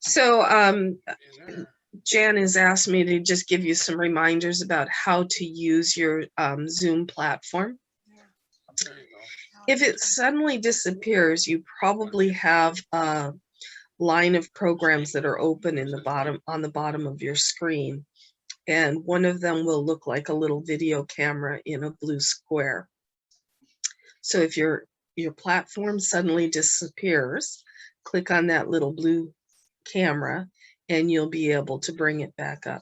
So Jan has asked me to just give you some reminders about how to use your Zoom platform. If it suddenly disappears, you probably have a line of programs that are open in the bottom on the bottom of your screen. And one of them will look like a little video camera in a blue square. So if your platform suddenly disappears, click on that little blue camera and you'll be able to bring it back up.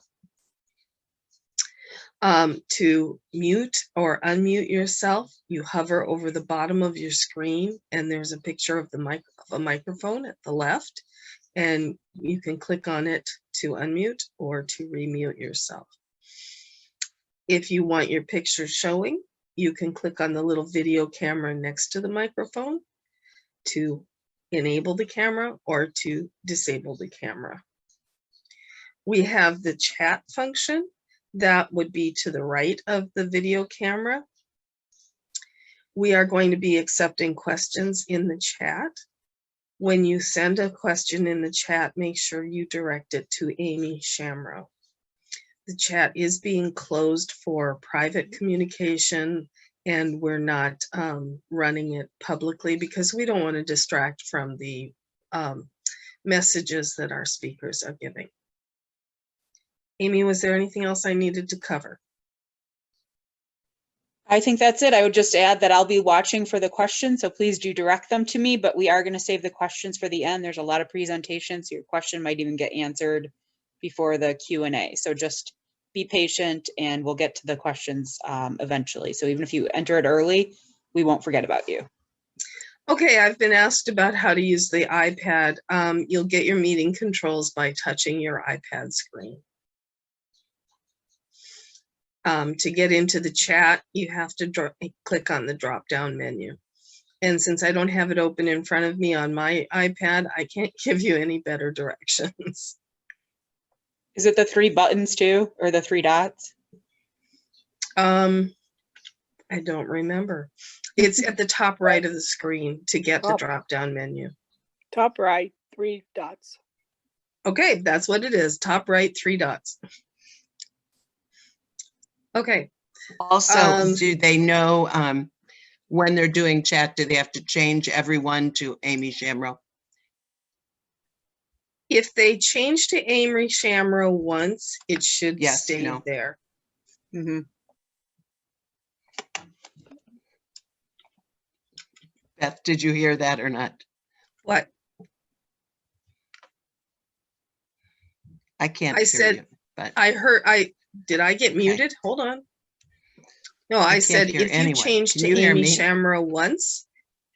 To mute or unmute yourself, you hover over the bottom of your screen and there's a picture of a microphone at the left, and you can click on it to unmute or to remute yourself. If you want your picture showing, you can click on the little video camera next to the microphone to enable the camera or to disable the camera. We have the chat function that would be to the right of the video camera. We are going to be accepting questions in the chat. When you send a question in the chat, make sure you direct it to Amy Shamrow. The chat is being closed for private communication, and we're not running it publicly because we don't want to distract from the messages that our speakers are giving. Amy, was there anything else I needed to cover? I think that's it. I would just add that I'll be watching for the questions, so please do direct them to me, but we are going to save the questions for the end. There's a lot of presentations, so your question might even get answered before the Q&A. So just be patient and we'll get to the questions eventually. So even if you enter it early, we won't forget about you. Okay, I've been asked about how to use the iPad. You'll get your meeting controls by touching your iPad screen. To get into the chat, you have to click on the drop-down menu. And since I don't have it open in front of me on my iPad, I can't give you any better directions. Is it the 3 buttons too, or the 3 dots? I don't remember. It's at the top right of the screen to get the drop-down menu. Top right, 3 dots. Okay, that's what it is. Top right, 3 dots. Okay. Also, do they know when they're doing chat, do they have to change everyone to Amy Shamrow? If they change to Amy Shamrow once, it should stay there. Mm-hmm. Beth, did you hear that or not? What? I can't I hear said, you, but I heard, did I get muted? Hold on. No, I said if you change to Amy Shamrow once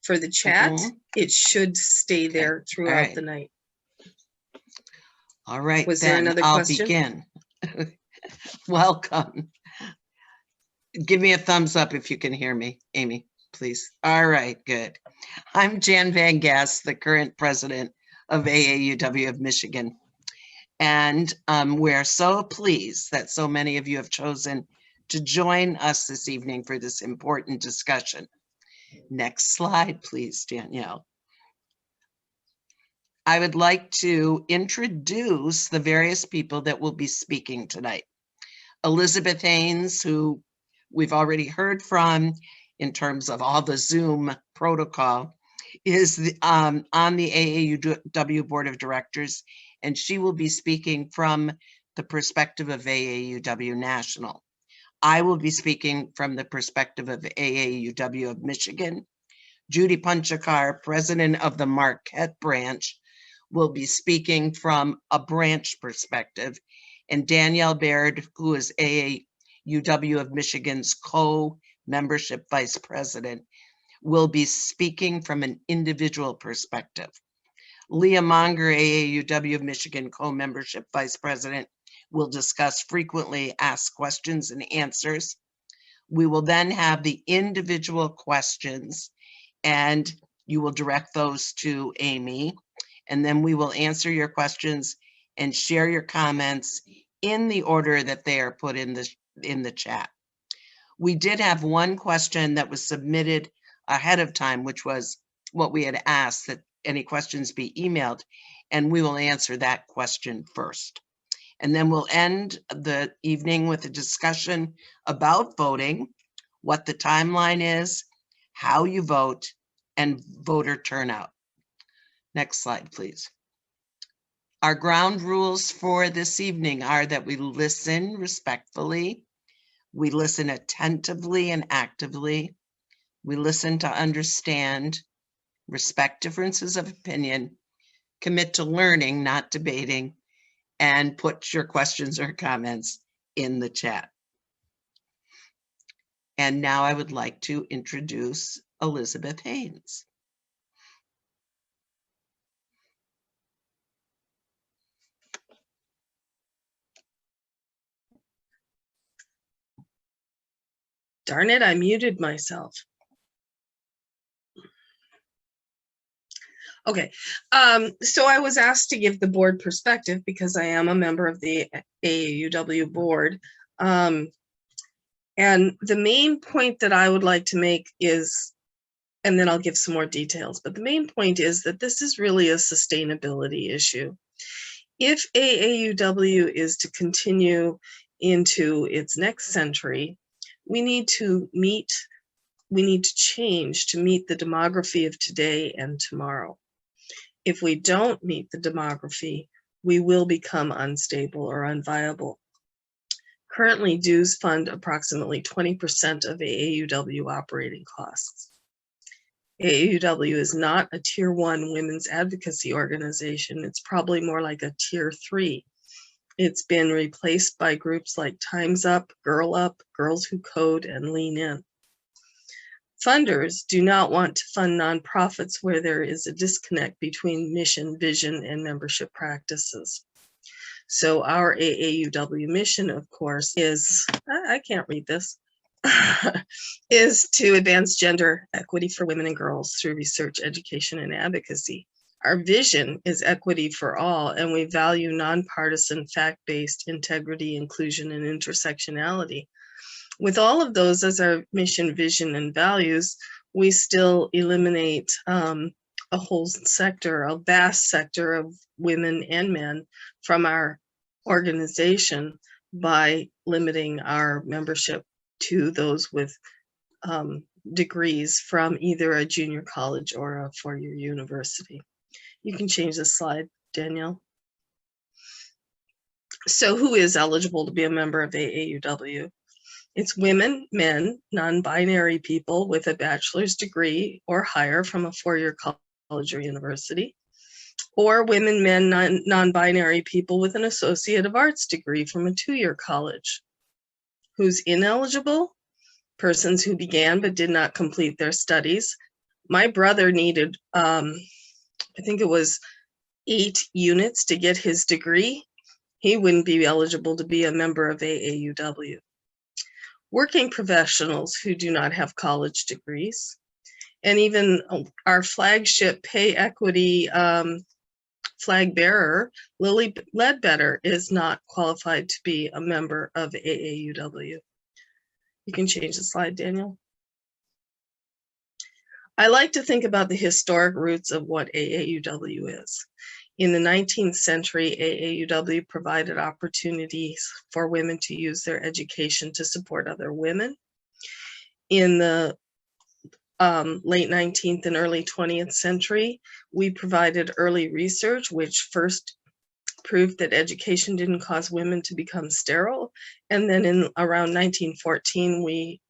for the chat, it should stay there throughout the night. All right, was there another question? I'll begin. Welcome. Give me a thumbs up if you can hear me, Amy, please. All right, good. I'm Jan Van Gass, the current president of AAUW of Michigan. And we're so pleased that so many of you have chosen to join us this evening for this important discussion. Next slide, please, Danielle. I would like to introduce the various people that will be speaking tonight. Elizabeth Haynes, who we've already heard from in terms of all the Zoom protocol, is on the AAUW Board of Directors, and she will be speaking from the perspective of AAUW National. I will be speaking from the perspective of AAUW of Michigan. Judy Punchakar, president of the Marquette branch, will be speaking from a branch perspective, and Danielle Baird, who is AAUW of Michigan's co-membership vice president, will be speaking from an individual perspective. Leah Monger, AAUW of Michigan co-membership vice president, will discuss frequently asked questions and answers. We will then have the individual questions, and you will direct those to Amy, and then we will answer your questions and share your comments in the order that they are put in the chat. We did have one question that was submitted ahead of time, which was what we had asked, that any questions be emailed. and we will answer that question first. And then we'll end the evening with a discussion about voting, what the timeline is, how you vote, and voter turnout. Next slide, please. Our ground rules for this evening are that we listen respectfully, we listen attentively and actively, we listen to understand, respect differences of opinion, commit to learning, not debating, and put your questions or comments in the chat. And now I would like to introduce Elizabeth Haynes. Darn it, I muted myself. Okay, so I was asked to give the board perspective because I am a member of the AAUW board. And the main point that I would like to make is, and then I'll give some more details, but the main point is that this is really a sustainability issue. If AAUW is to continue into its next century, we need to change to meet the demography of today and tomorrow. If we don't meet the demography, we will become unstable or unviable. Currently, dues fund approximately 20% of AAUW operating costs. AAUW is not a tier 1 women's advocacy organization. It's probably more like a tier 3. It's been replaced by groups like Time's Up, Girls Who Code, and Lean In. Funders do not want to fund nonprofits where there is a disconnect between mission, vision, and membership practices. So our AAUW mission, of course, is, I can't read this, is to advance gender equity for women and girls through research, education, and advocacy. Our vision is equity for all, and we value nonpartisan, fact-based integrity, inclusion, and intersectionality. With all of those as our mission, vision, and values, we still eliminate a whole sector, a vast sector of women and men from our organization by limiting our membership to those with degrees from either a junior college or a four-year university. You can change the slide, Danielle. So who is eligible to be a member of AAUW? It's women, men, non-binary people with a bachelor's degree or higher from a four-year college or university, or women, men, non-binary people with an Associate of Arts degree from a two-year college. Who's ineligible? Persons who began but did not complete their studies. My brother needed, I think it was 8 units to get his degree. He wouldn't be eligible to be a member of AAUW. Working professionals who do not have college degrees, and even our flagship pay equity flag bearer, Lily Ledbetter, is not qualified to be a member of AAUW. You can change the slide, Daniel. I like to think about the historic roots of what AAUW is. In the 19th century, AAUW provided opportunities for women to use their education to support other women. In the late 19th and early 20th century, we provided early research, which first proved that education didn't cause women to become sterile. And then in around 1914, we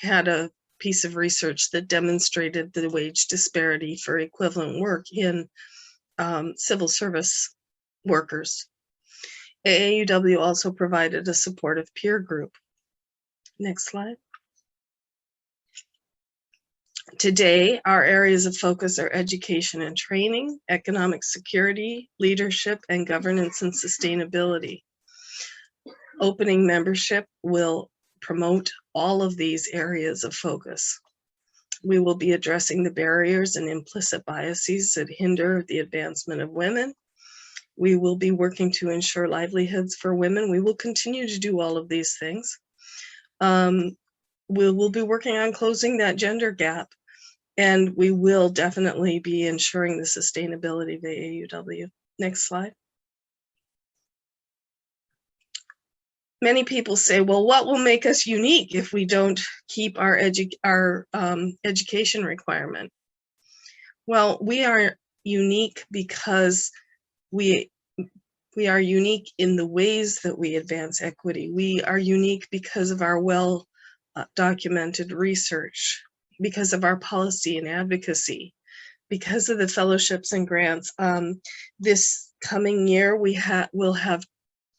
had a piece of research that demonstrated the wage disparity for equivalent work in civil service workers. AAUW also provided a supportive peer group. Next slide. Today, our areas of focus are education and training, economic security, leadership, and governance and sustainability. Opening membership will promote all of these areas of focus. We will be addressing the barriers and implicit biases that hinder the advancement of women. We will be working to ensure livelihoods for women. We will continue to do all of these things. We will be working on closing that gender gap And we will definitely be ensuring the sustainability of the AUW. Next slide. Many people say, well, what will make us unique if we don't keep our education requirement? Well, we are unique because we are unique in the ways that we advance equity. We are unique because of our well documented research, because of our policy and advocacy, because of the fellowships and grants. This coming year, we'll have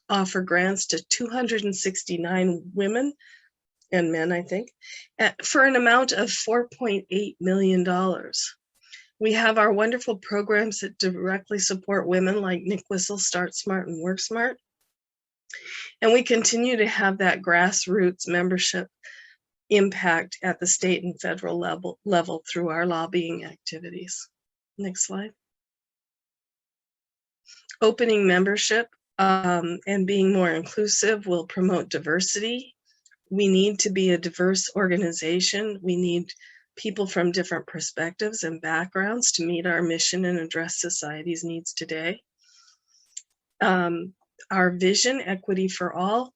offer grants to 269 women and men, I think, for an amount of $4.8 million. We have our wonderful programs that directly support women like Nick Whistle, Start Smart and Work Smart. And we continue to have that grassroots membership impact at the state and federal level through our lobbying activities. Next slide. Opening membership and being more inclusive will promote diversity. We need to be a diverse organization. We need people from different perspectives and backgrounds to meet our mission and address society's needs today. Our vision, equity for all,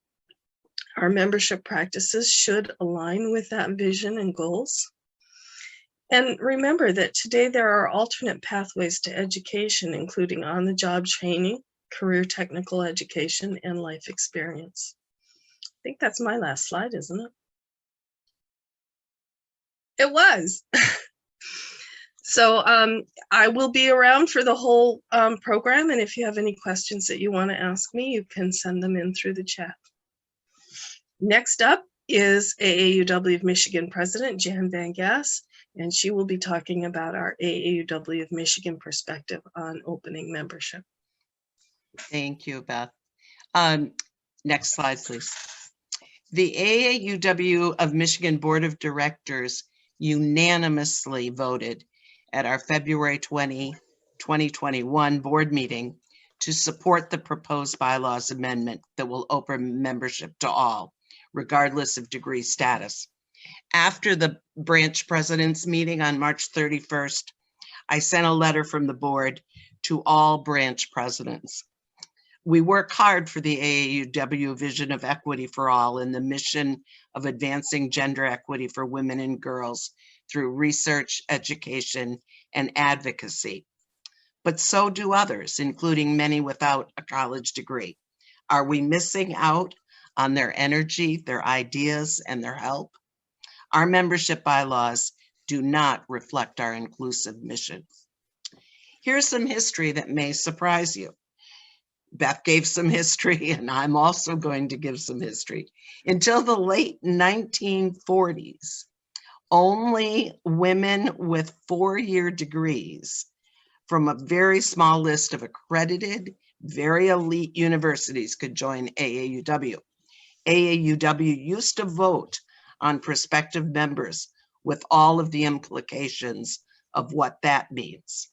our membership practices should align with that vision and goals. And remember that today there are alternate pathways to education, including on-the-job training, career technical education, and life experience. I think that's my last slide, isn't it? It was. So I will be around for the whole program, and if you have any questions that you want to ask me, you can send them in through the chat. Next up is AAUW of Michigan President Jan Van Gass, and she will be talking about our AAUW of Michigan perspective on opening membership. Thank you, Beth. Next slide, please. The AAUW of Michigan Board of Directors unanimously voted at our February 2021 board meeting to support the proposed bylaws amendment that will open membership to all, regardless of degree status. After the branch president's meeting on March 31st, I sent a letter from the board to all branch presidents. We work hard for the AAUW vision of equity for all and the mission of advancing gender equity for women and girls through research, education, and advocacy. But so do others, including many without a college degree. Are we missing out on their energy, their ideas, and their help? Our membership bylaws do not reflect our inclusive mission. Here's some history that may surprise you. Beth gave some history, and I'm also going to give some history. Until the late 1940s, only women with four-year degrees from a very small list of accredited, very elite universities could join AAUW. AAUW used to vote on prospective members with all of the implications of what that means.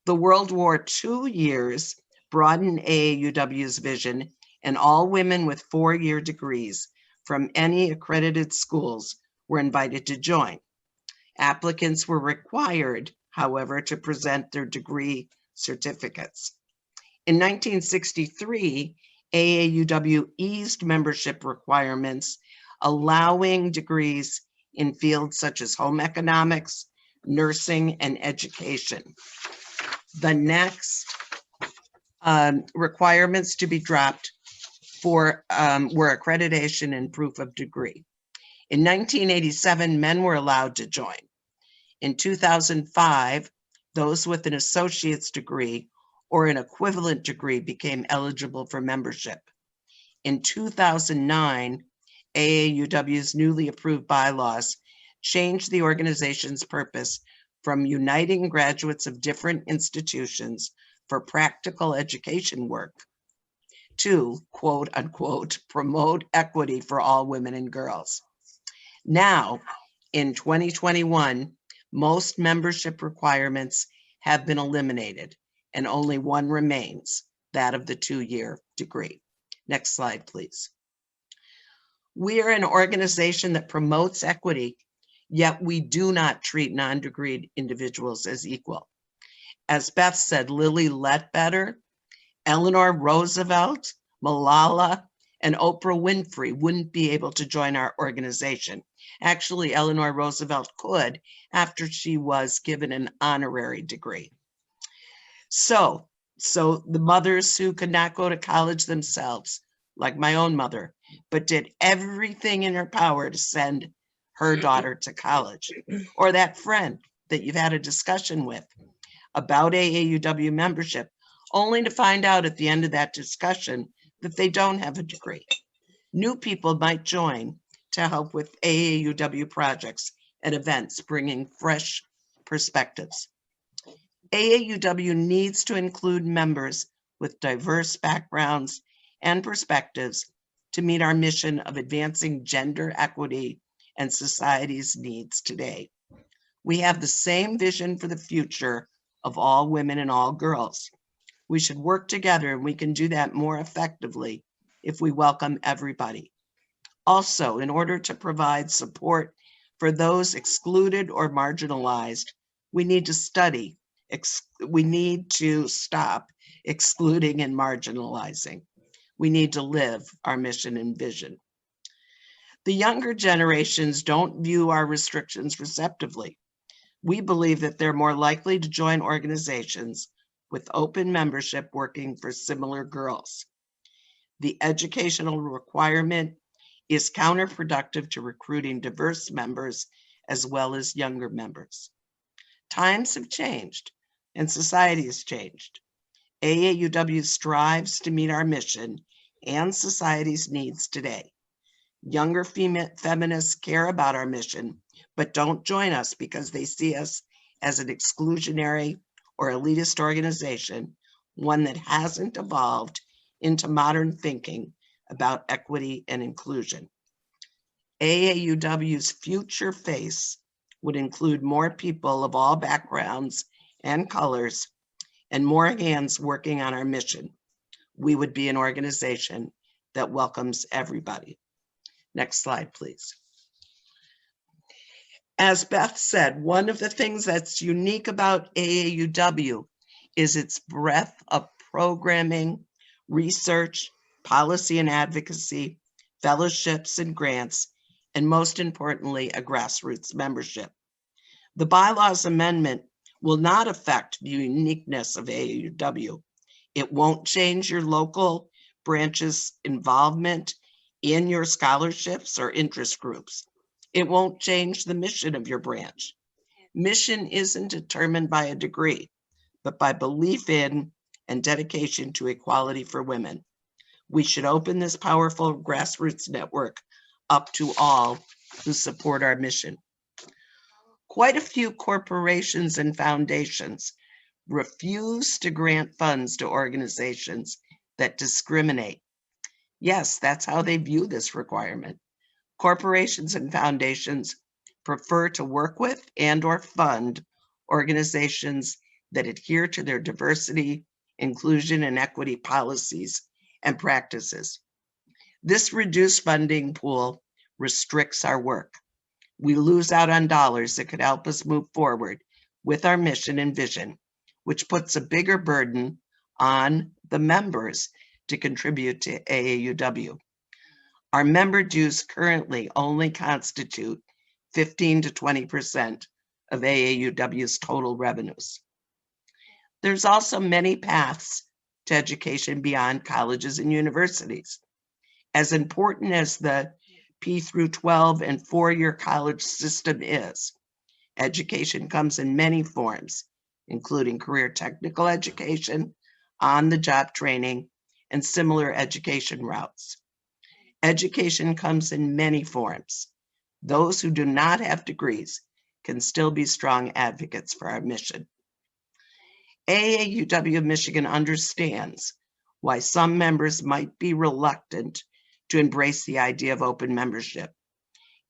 The World War II years broadened AAUW's vision, and all women with four-year degrees from any accredited schools were invited to join. Applicants were required, however, to present their degree certificates. In 1963, AAUW eased membership requirements, allowing degrees in fields such as home economics, nursing, and education. The next requirements to be dropped were accreditation and proof of degree. In 1987, men were allowed to join. In 2005, those with an associate's degree or an equivalent degree became eligible for membership. In 2009, AAUW's newly approved bylaws changed the organization's purpose from uniting graduates of different institutions for practical education work to, quote unquote, promote equity for all women and girls. Now, in 2021, most membership requirements have been eliminated and only one remains, that of the two-year degree. Next slide, please. We are an organization that promotes equity Yet we do not treat non-degreed individuals as equal. As Beth said, Lily Ledbetter, Eleanor Roosevelt, Malala, and Oprah Winfrey wouldn't be able to join our organization. Actually, Eleanor Roosevelt could after she was given an honorary degree. So the mothers who could not go to college themselves, like my own mother, but did everything in her power to send her daughter to college, or that friend that you've had a discussion with about AAUW membership, only to find out at the end of that discussion that they don't have a degree. New people might join to help with AAUW projects and events, bringing fresh perspectives. AAUW needs to include members with diverse backgrounds and perspectives to meet our mission of advancing gender equity and society's needs today. We have the same vision for the future of all women and all girls. We should work together, and we can do that more effectively if we welcome everybody. Also, in order to provide support for those excluded or marginalized, we need to stop excluding and marginalizing. We need to live our mission and vision. The younger generations don't view our restrictions receptively. We believe that they're more likely to join organizations with open membership working for similar girls. The educational requirement is counterproductive to recruiting diverse members as well as younger members. Times have changed and society has changed. AAUW strives to meet our mission and society's needs today. Younger feminists care about our mission, but don't join us because they see us as an exclusionary or elitist organization, one that hasn't evolved into modern thinking about equity and inclusion. AAUW's future face would include more people of all backgrounds and colors and more hands working on our mission. We would be an organization that welcomes everybody. Next slide, please. As Beth said, one of the things that's unique about AAUW is its breadth of programming, research, policy and advocacy, fellowships and grants, and most importantly, a grassroots membership. The bylaws amendment will not affect the uniqueness of AAUW. It won't change your local branch's involvement in your scholarships or interest groups. It won't change the mission of your branch. Mission isn't determined by a degree, but by belief in and dedication to equality for women. We should open this powerful grassroots network up to all who support our mission. Quite a few corporations and foundations refuse to grant funds to organizations that discriminate. Yes, that's how they view this requirement. Corporations and foundations prefer to work with and/or fund organizations that adhere to their diversity, inclusion, and equity policies and practices. This reduced funding pool restricts our work. We lose out on dollars that could help us move forward with our mission and vision, which puts a bigger burden on the members to contribute to AAUW. Our member dues currently only constitute 15 to 20% of AAUW's total revenues. There's also many paths to education beyond colleges and universities. As important as the P through 12 and 4-year college system is, education comes in many forms, including career technical education, on-the-job training, and similar education routes. Education comes in many forms. Those who do not have degrees can still be strong advocates for our mission. AAUW Michigan understands why some members might be reluctant to embrace the idea of open membership.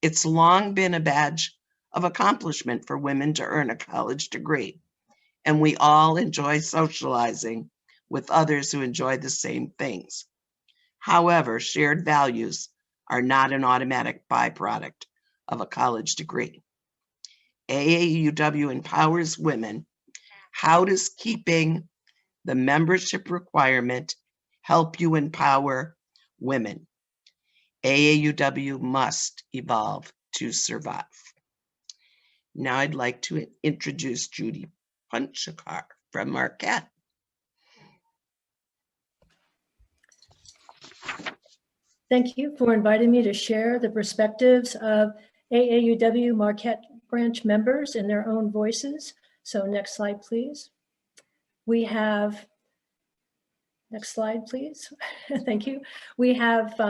It's long been a badge of accomplishment for women to earn a college degree, and we all enjoy socializing with others who enjoy the same things. However, shared values are not an automatic byproduct of a college degree. AAUW empowers women. How does keeping the membership requirement help you empower women? AAUW must evolve to survive. Now I'd like to introduce Judy Punchakar from Marquette. Thank you for inviting me to share the perspectives of AAUW Marquette branch members in their own voices. So next slide, please. We have, next slide, please. Thank you. We have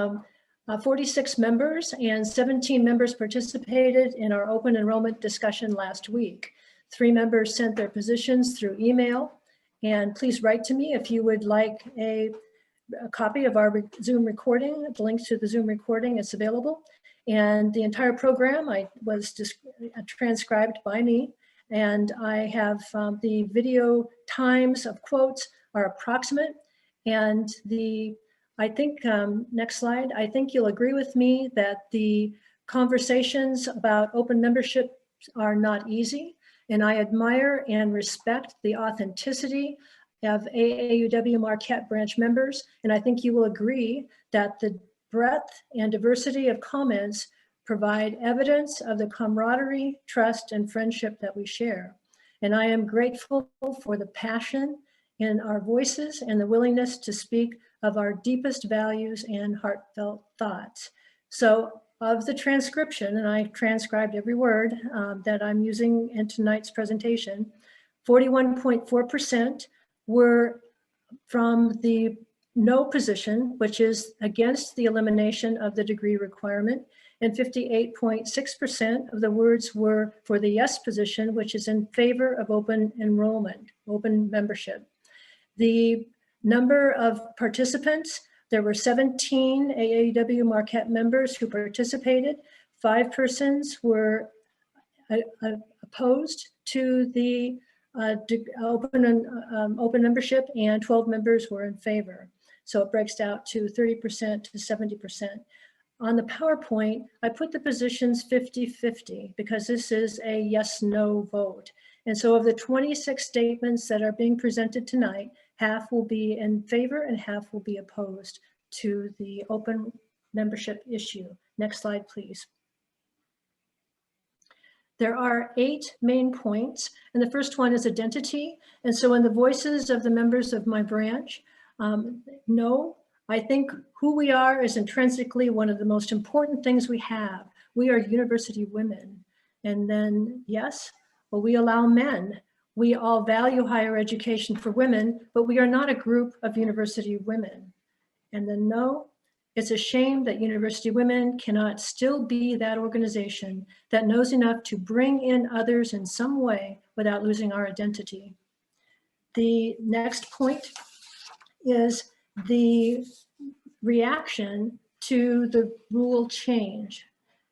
46 members and 17 members participated in our open enrollment discussion last week. 3 members sent their positions through email, and please write to me if you would like a copy of our Zoom recording. The link to the Zoom recording is available. And the entire program was just transcribed by me. And I have the video times of quotes are approximate. And I think, next slide, I think you'll agree with me that the conversations about open membership are not easy. And I admire and respect the authenticity of AAUW Marquette branch members. And I think you will agree that the breadth and diversity of comments provide evidence of the camaraderie, trust, and friendship that we share. And I am grateful for the passion in our voices and the willingness to speak of our deepest values and heartfelt thoughts. So of the transcription, and I transcribed every word that I'm using in tonight's presentation, 41.4% were from the no position, which is against the elimination of the degree requirement, and 58.6% of the words were for the yes position, which is in favor of open enrollment, open membership. The number of participants, there were 17 AAUW Marquette members who participated. 5 persons were opposed to the open membership, and 12 members were in favor. So it breaks out to 30% to 70%. On the PowerPoint, I put the positions 50-50 because this is a yes/no vote. And so of the 26 statements that are being presented tonight, half will be in favor and half will be opposed to the open membership issue. Next slide, please. There are 8 main points, and the first one is identity. And so in the voices of the members of my branch, no, I think who we are is intrinsically one of the most important things we have. We are university women. And then yes, well, we allow men. We all value higher education for women, but we are not a group of university women. And then no, it's a shame that University Women cannot still be that organization that knows enough to bring in others in some way without losing our identity. The next point is the reaction to the rule change.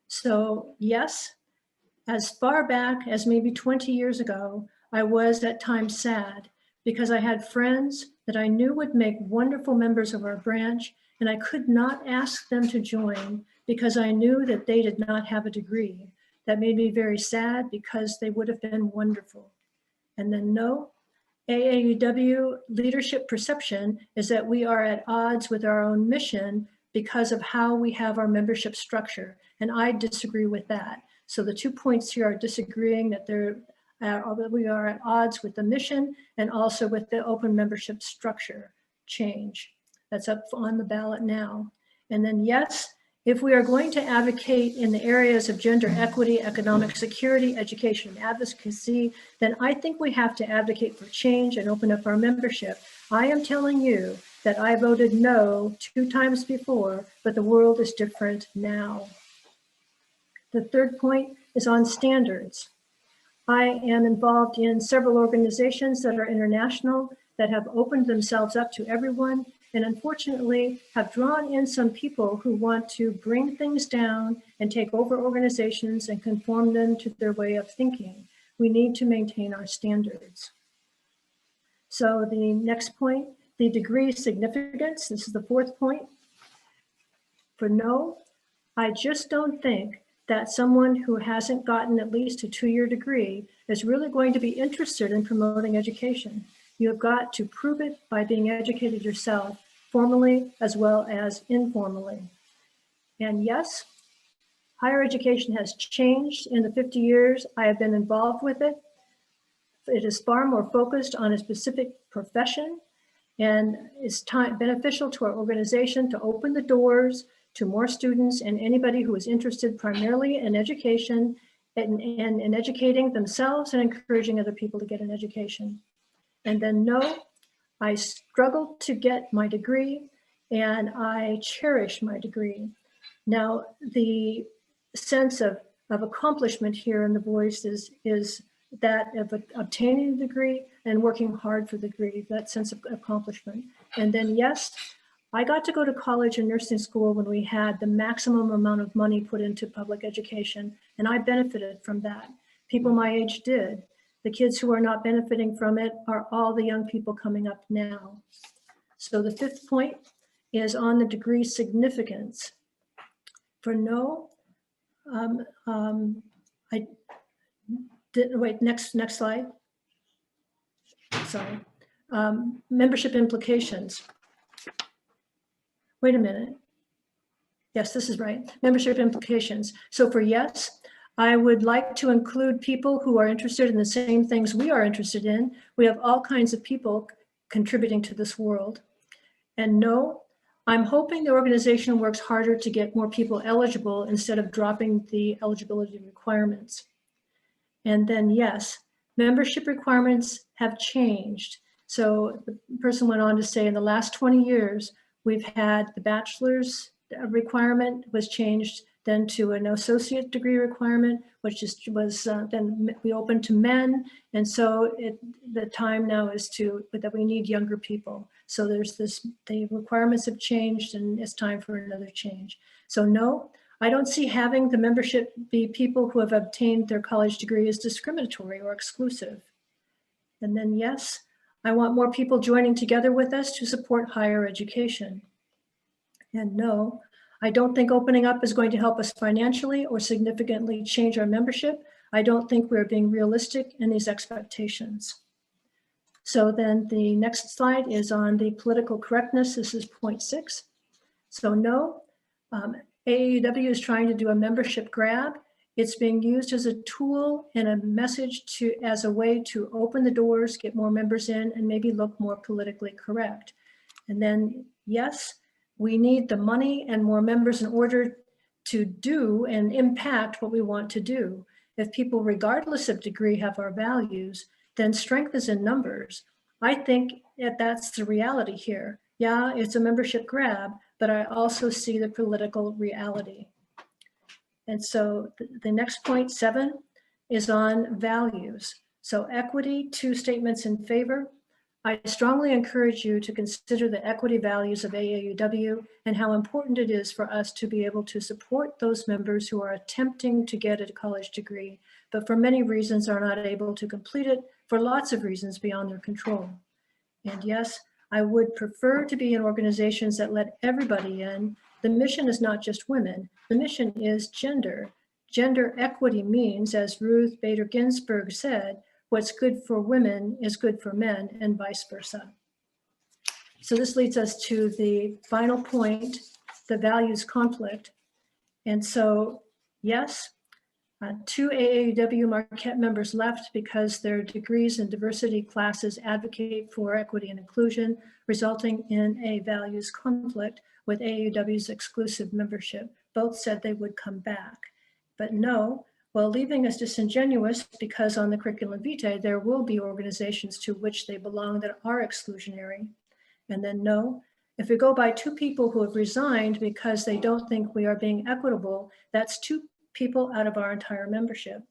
So yes, as far back as maybe 20 years ago, I was at times sad because I had friends that I knew would make wonderful members of our branch, and I could not ask them to join because I knew that they did not have a degree. That made me very sad because they would have been wonderful. And then no, AAUW leadership perception is that we are at odds with our own mission because of how we have our membership structure. And I disagree with that. So the 2 points here are disagreeing that we are at odds with the mission and also with the open membership structure change. That's up on the ballot now. And then yes, if we are going to advocate in the areas of gender equity, economic security, education, and advocacy, then I think we have to advocate for change and open up our membership. I am telling you that I voted no 2 times before, but the world is different now. The third point is on standards. I am involved in several organizations that are international that have opened themselves up to everyone, and unfortunately have drawn in some people who want to bring things down and take over organizations and conform them to their way of thinking. We need to maintain our standards. So the next point, the degree significance. This is the 4th point. For no, I just don't think that someone who hasn't gotten at least a 2-year degree is really going to be interested in promoting education. You have got to prove it by being educated yourself, formally as well as informally. And yes, higher education has changed in the 50 years I have been involved with it. It is far more focused on a specific profession, and it's beneficial to our organization to open the doors to more students and anybody who is interested primarily in education and in educating themselves and encouraging other people to get an education. And then no, I struggled to get my degree and I cherish my degree. Now, the sense of accomplishment here in the voice is that of obtaining a degree and working hard for the degree, that sense of accomplishment. And then yes, I got to go to college and nursing school when we had the maximum amount of money put into public education, and I benefited from that. People my age did. The kids who are not benefiting from it are all the young people coming up now. So the 5th point is on the degree significance. For no, I didn't, wait, next slide. Sorry. Membership implications. Wait a minute. Yes, this is right. Membership implications. So for yes, I would like to include people who are interested in the same things we are interested in. We have all kinds of people contributing to this world. And no, I'm hoping the organization works harder to get more people eligible instead of dropping the eligibility requirements. And then yes, membership requirements have changed. So the person went on to say in the last 20 years, we've had the bachelor's requirement was changed then to an associate degree requirement, which was then we opened to men. And so the time now is that we need younger people. So there's the requirements have changed and it's time for another change. So no, I don't see having the membership be people who have obtained their college degree as discriminatory or exclusive. And then yes, I want more people joining together with us to support higher education. And no, I don't think opening up is going to help us financially or significantly change our membership. I don't think we're being realistic in these expectations. So then the next slide is on the political correctness. This is point 6. So no, AAUW is trying to do a membership grab. It's being used as a tool and a message as a way to open the doors, get more members in, and maybe look more politically correct. And then yes, we need the money and more members in order to do and impact what we want to do. If people, regardless of degree, have our values, then strength is in numbers. I think that that's the reality here. Yeah, it's a membership grab, but I also see the political reality. And so the next point 7 is on values. So equity, 2 statements in favor. I strongly encourage you to consider the equity values of AAUW and how important it is for us to be able to support those members who are attempting to get a college degree, but for many reasons are not able to complete it for lots of reasons beyond their control. And yes, I would prefer to be in organizations that let everybody in. The mission is not just women, the mission is gender. Gender equity means, as Ruth Bader Ginsburg said, what's good for women is good for men and vice versa. So this leads us to the final point, the values conflict. And so yes, 2 AAUW Marquette members left because their degrees in diversity classes advocate for equity and inclusion, resulting in a values conflict with AAUW's exclusive membership. Both said they would come back, but no, well, leaving is disingenuous because on the curriculum vitae, there will be organizations to which they belong that are exclusionary. And then no, if we go by 2 people who have resigned because they don't think we are being equitable, that's 2 people out of our entire membership.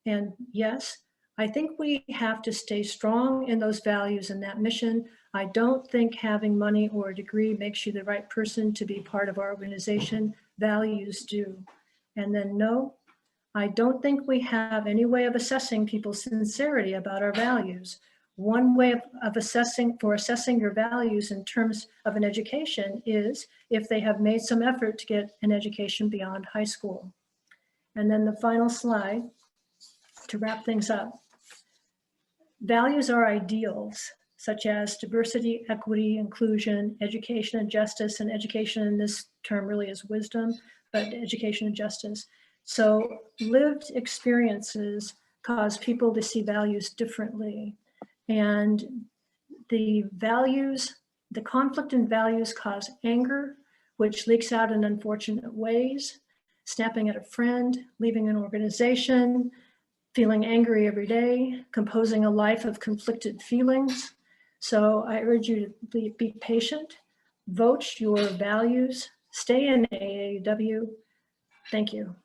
And yes, I think we have to stay strong in those values and that mission. I don't think having money or a degree makes you the right person to be part of our organization. Values do. And then no, I don't think we have any way of assessing people's sincerity about our values. One way of assessing your values in terms of an education is if they have made some effort to get an education beyond high school. And then the final slide to wrap things up. Values are ideals, such as diversity, equity, inclusion, education and justice, and education in this term really is wisdom, but education and justice. So lived experiences cause people to see values differently. And the conflict in values cause anger, which leaks out in unfortunate ways, snapping at a friend, leaving an organization, feeling angry every day, composing a life of conflicted feelings. So I urge you to be patient, vote your values, stay in AAW. Thank you.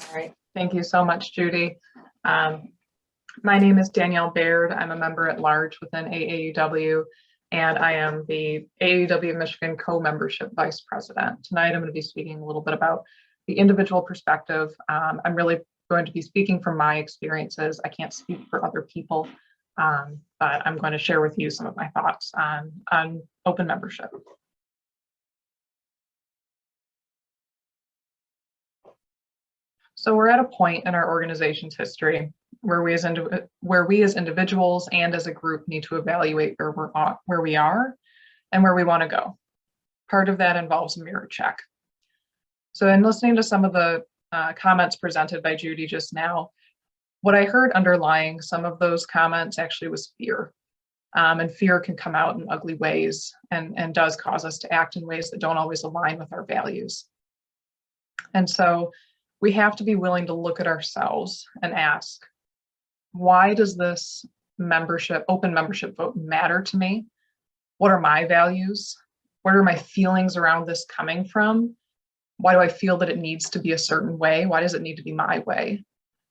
All right, thank you so much, Judy. My name is Danielle Baird. I'm a member at large within AAUW, and I am the AAUW Michigan co-membership vice president. Tonight, I'm going to be speaking a little bit about the individual perspective. I'm really going to be speaking from my experiences. I can't speak for other people, but I'm going to share with you some of my thoughts on open membership. So we're at a point in our organization's history where we as individuals and as a group need to evaluate where we are and where we want to go. Part of that involves a mirror check. So in listening to some of the comments presented by Judy just now, what I heard underlying some of those comments actually was fear. And fear can come out in ugly ways and does cause us to act in ways that don't always align with our values. And so we have to be willing to look at ourselves and ask, why does this open membership vote matter to me? What are my values? Where are my feelings around this coming from? Why do I feel that it needs to be a certain way? Why does it need to be my way?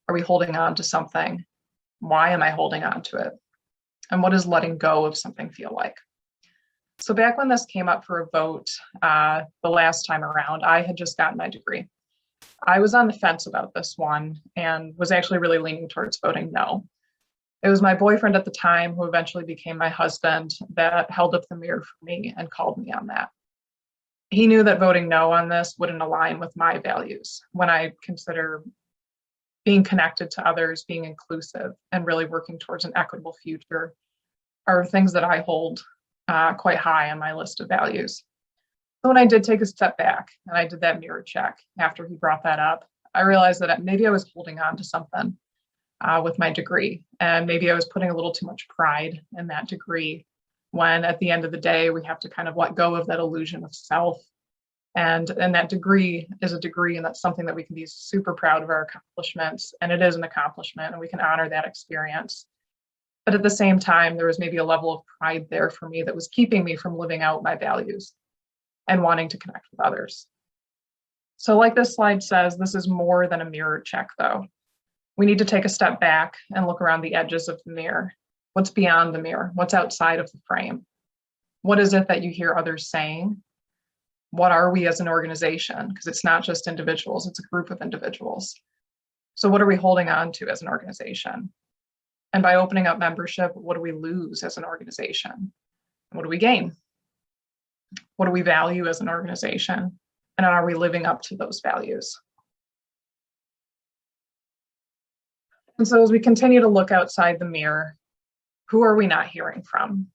Are we holding on to something? Why am I holding on to it? And what does letting go of something feel like? So back when this came up for a vote the last time around, I had just gotten my degree. I was on the fence about this one and was actually really leaning towards voting no. It was my boyfriend at the time, who eventually became my husband, that held up the mirror for me and called me on that. He knew that voting no on this wouldn't align with my values when I consider being connected to others, being inclusive, and really working towards an equitable future are things that I hold quite high on my list of values. So when I did take a step back and I did that mirror check after he brought that up, I realized that maybe I was holding on to something with my degree, and maybe I was putting a little too much pride in that degree, when at the end of the day, we have to kind of let go of that illusion of self. And that degree is a degree, and that's something that we can be super proud of our accomplishments, and it is an accomplishment, and we can honor that experience. But at the same time, there was maybe a level of pride there for me that was keeping me from living out my values and wanting to connect with others. So like this slide says, this is more than a mirror check though. We need to take a step back and look around the edges of the mirror. What's beyond the mirror? What's outside of the frame? What is it that you hear others saying? What are we as an organization? Because it's not just individuals, it's a group of individuals. So what are we holding on to as an organization? And by opening up membership, what do we lose as an organization? What do we gain? What do we value as an organization? And are we living up to those values? And so as we continue to look outside the mirror, who are we not hearing from?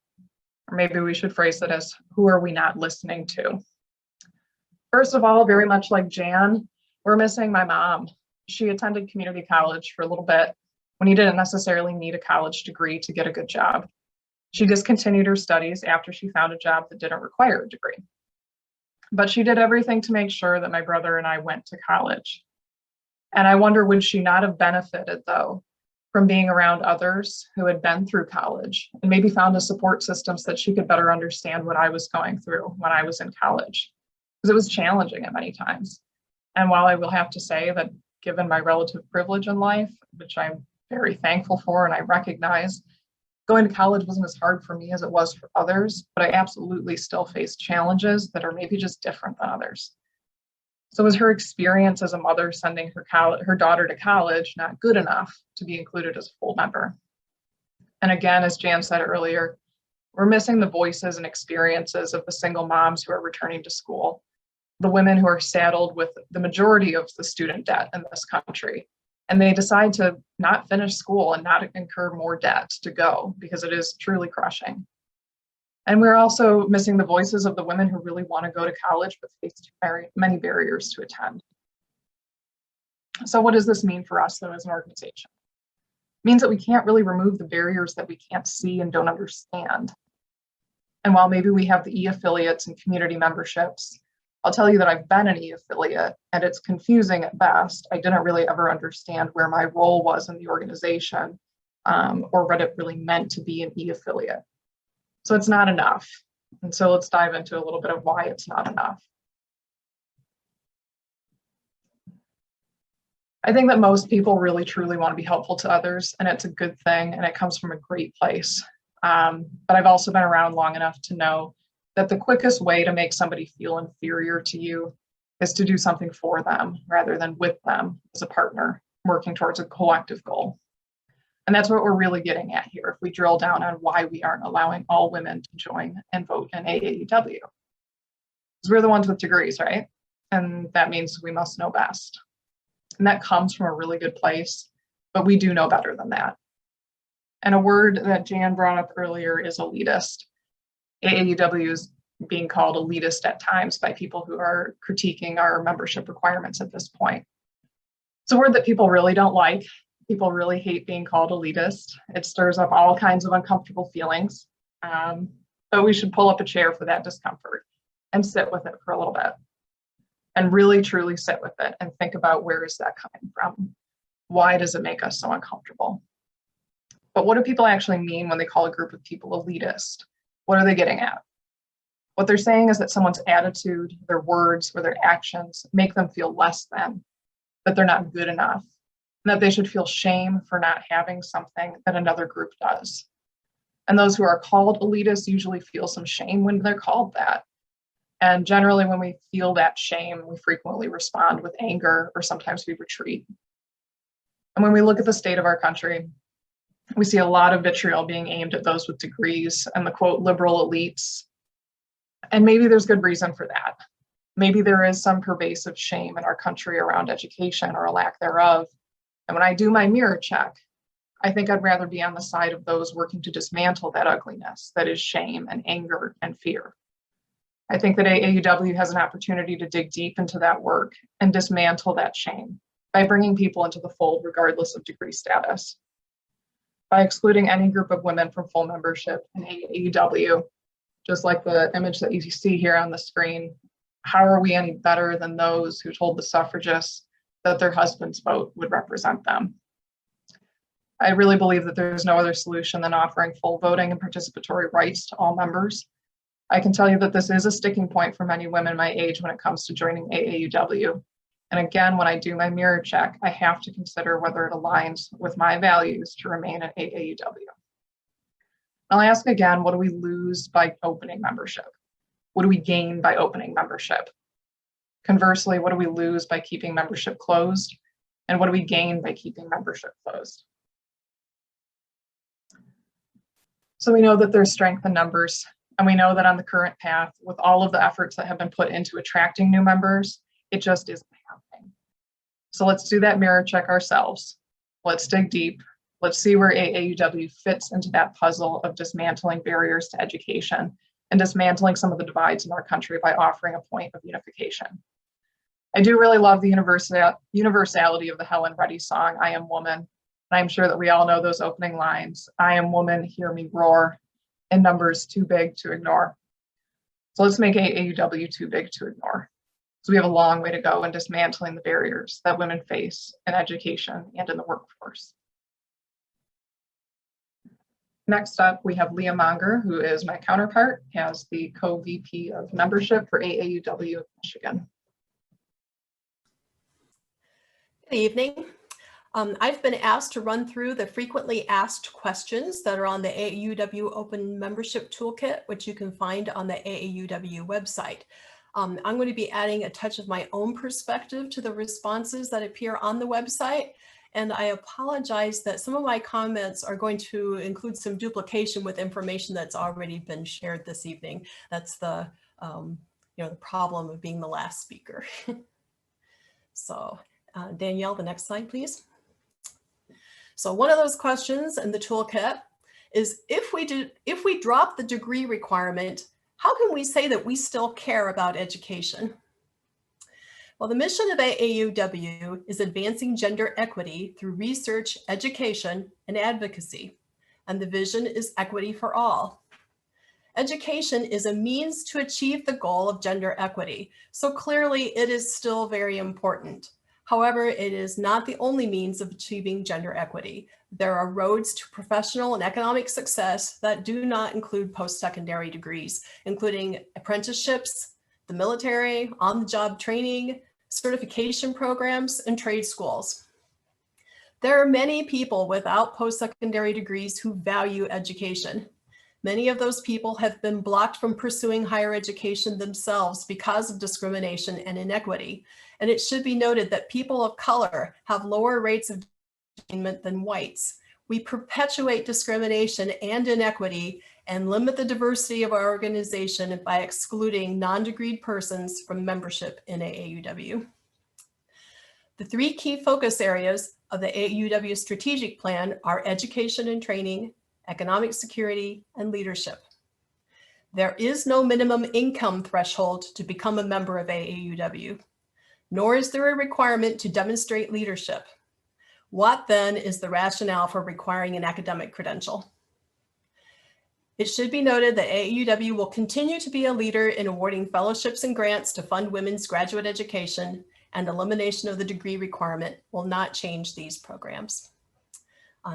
Or maybe we should phrase it as, who are we not listening to? First of all, very much like Jan, we're missing my mom. She attended community college for a little bit when you didn't necessarily need a college degree to get a good job. She discontinued her studies after she found a job that didn't require a degree. But she did everything to make sure that my brother and I went to college. And I wonder, would she not have benefited, though, from being around others who had been through college and maybe found a support system so that she could better understand what I was going through when I was in college? Because it was challenging at many times. And while I will have to say that given my relative privilege in life, which I'm very thankful for and I recognize, going to college wasn't as hard for me as it was for others, but I absolutely still faced challenges that are maybe just different than others. So was her experience as a mother sending her daughter to college not good enough to be included as a full member? And again, as Jan said earlier, We're missing the voices and experiences of the single moms who are returning to school, the women who are saddled with the majority of the student debt in this country. And they decide to not finish school and not incur more debt to go because it is truly crushing. And we're also missing the voices of the women who really want to go to college but face many barriers to attend. So what does this mean for us, though, as an organization? It means that we can't really remove the barriers that we can't see and don't understand. And while maybe we have the e-affiliates and community memberships, I'll tell you that I've been an e-affiliate and it's confusing at best. I didn't really ever understand where my role was in the organization or what it really meant to be an e-affiliate. So it's not enough. And so let's dive into a little bit of why it's not enough. I think that most people really truly want to be helpful to others, and it's a good thing, and it comes from a great place. But I've also been around long enough to know that the quickest way to make somebody feel inferior to you is to do something for them rather than with them as a partner working towards a collective goal. And that's what we're really getting at here if we drill down on why we aren't allowing all women to join and vote in AAUW. Because we're the ones with degrees, right? And that means we must know best. And that comes from a really good place, but we do know better than that. And a word that Jan brought up earlier is elitist. AAUW is being called elitist at times by people who are critiquing our membership requirements at this point. It's a word that people really don't like. People really hate being called elitist. It stirs up all kinds of uncomfortable feelings, but we should pull up a chair for that discomfort and sit with it for a little bit and really truly sit with it and think about where is that coming from? Why does it make us so uncomfortable? But what do people actually mean when they call a group of people elitist? What are they getting at? What they're saying is that someone's attitude, their words, or their actions make them feel less than, that they're not good enough, and that they should feel shame for not having something that another group does. And those who are called elitists usually feel some shame when they're called that. And generally when we feel that shame, we frequently respond with anger or sometimes we retreat. And when we look at the state of our country, we see a lot of vitriol being aimed at those with degrees and the quote liberal elites. And maybe there's good reason for that. Maybe there is some pervasive shame in our country around education or a lack thereof. And when I do my mirror check, I think I'd rather be on the side of those working to dismantle that ugliness that is shame and anger and fear. I think that AAUW has an opportunity to dig deep into that work and dismantle that shame by bringing people into the fold regardless of degree status. By excluding any group of women from full membership in AAUW, just like the image that you see here on the screen, how are we any better than those who told the suffragists that their husband's vote would represent them? I really believe that there's no other solution than offering full voting and participatory rights to all members. I can tell you that this is a sticking point for many women my age when it comes to joining AAUW. And again, when I do my mirror check, I have to consider whether it aligns with my values to remain at AAUW. I'll ask again, what do we lose by opening membership? What do we gain by opening membership? Conversely, what do we lose by keeping membership closed? And what do we gain by keeping membership closed? So we know that there's strength in numbers, and we know that on the current path, with all of the efforts that have been put into attracting new members, it just isn't happening. So let's do that mirror check ourselves. Let's dig deep. Let's see where AAUW fits into that puzzle of dismantling barriers to education and dismantling some of the divides in our country by offering a point of unification. I do really love the universality of the Helen Reddy song, I Am Woman. And I'm sure that we all know those opening lines, I am woman, hear me roar, and numbers too big to ignore. So let's make AAUW too big to ignore. So we have a long way to go in dismantling the barriers that women face in education and in the workforce. Next up, we have Leah Monger, who is my counterpart as the co-VP of membership for AAUW of Michigan. Good evening. I've been asked to run through the frequently asked questions that are on the AAUW Open Membership Toolkit, which you can find on the AAUW website. I'm going to be adding a touch of my own perspective to the responses that appear on the website. And I apologize that some of my comments are going to include some duplication with information that's already been shared this evening. That's the, the problem of being the last speaker. So Danielle, the next slide, please. So one of those questions in the toolkit is if we drop the degree requirement, how can we say that we still care about education? Well, the mission of AAUW is advancing gender equity through research, education, and advocacy. And the vision is equity for all. Education is a means to achieve the goal of gender equity. So clearly it is still very important. However, it is not the only means of achieving gender equity. There are roads to professional and economic success that do not include post-secondary degrees, including apprenticeships, the military, on-the-job training, certification programs, and trade schools. There are many people without post-secondary degrees who value education. Many of those people have been blocked from pursuing higher education themselves because of discrimination and inequity. And it should be noted that people of color have lower rates of attainment than whites. We perpetuate discrimination and inequity and limit the diversity of our organization by excluding non-degreed persons from membership in AAUW. The three key focus areas of the AAUW strategic plan are education and training, economic security, and leadership. There is no minimum income threshold to become a member of AAUW, nor is there a requirement to demonstrate leadership. What then is the rationale for requiring an academic credential? It should be noted that AAUW will continue to be a leader in awarding fellowships and grants to fund women's graduate education, and elimination of the degree requirement will not change these programs.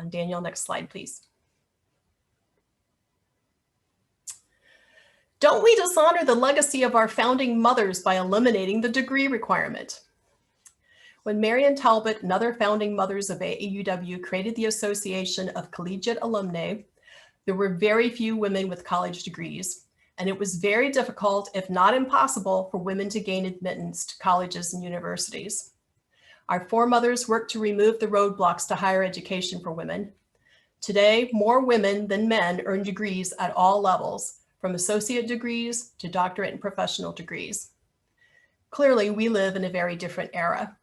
Daniel, next slide, please. Don't we dishonor the legacy of our founding mothers by eliminating the degree requirement? When Marian Talbot and other founding mothers of AAUW created the Association of Collegiate Alumnae, there were very few women with college degrees, and it was very difficult, if not impossible, for women to gain admittance to colleges and universities. Our foremothers worked to remove the roadblocks to higher education for women. Today, more women than men earn degrees at all levels, from associate degrees to doctorate and professional degrees. Clearly, we live in a very different era.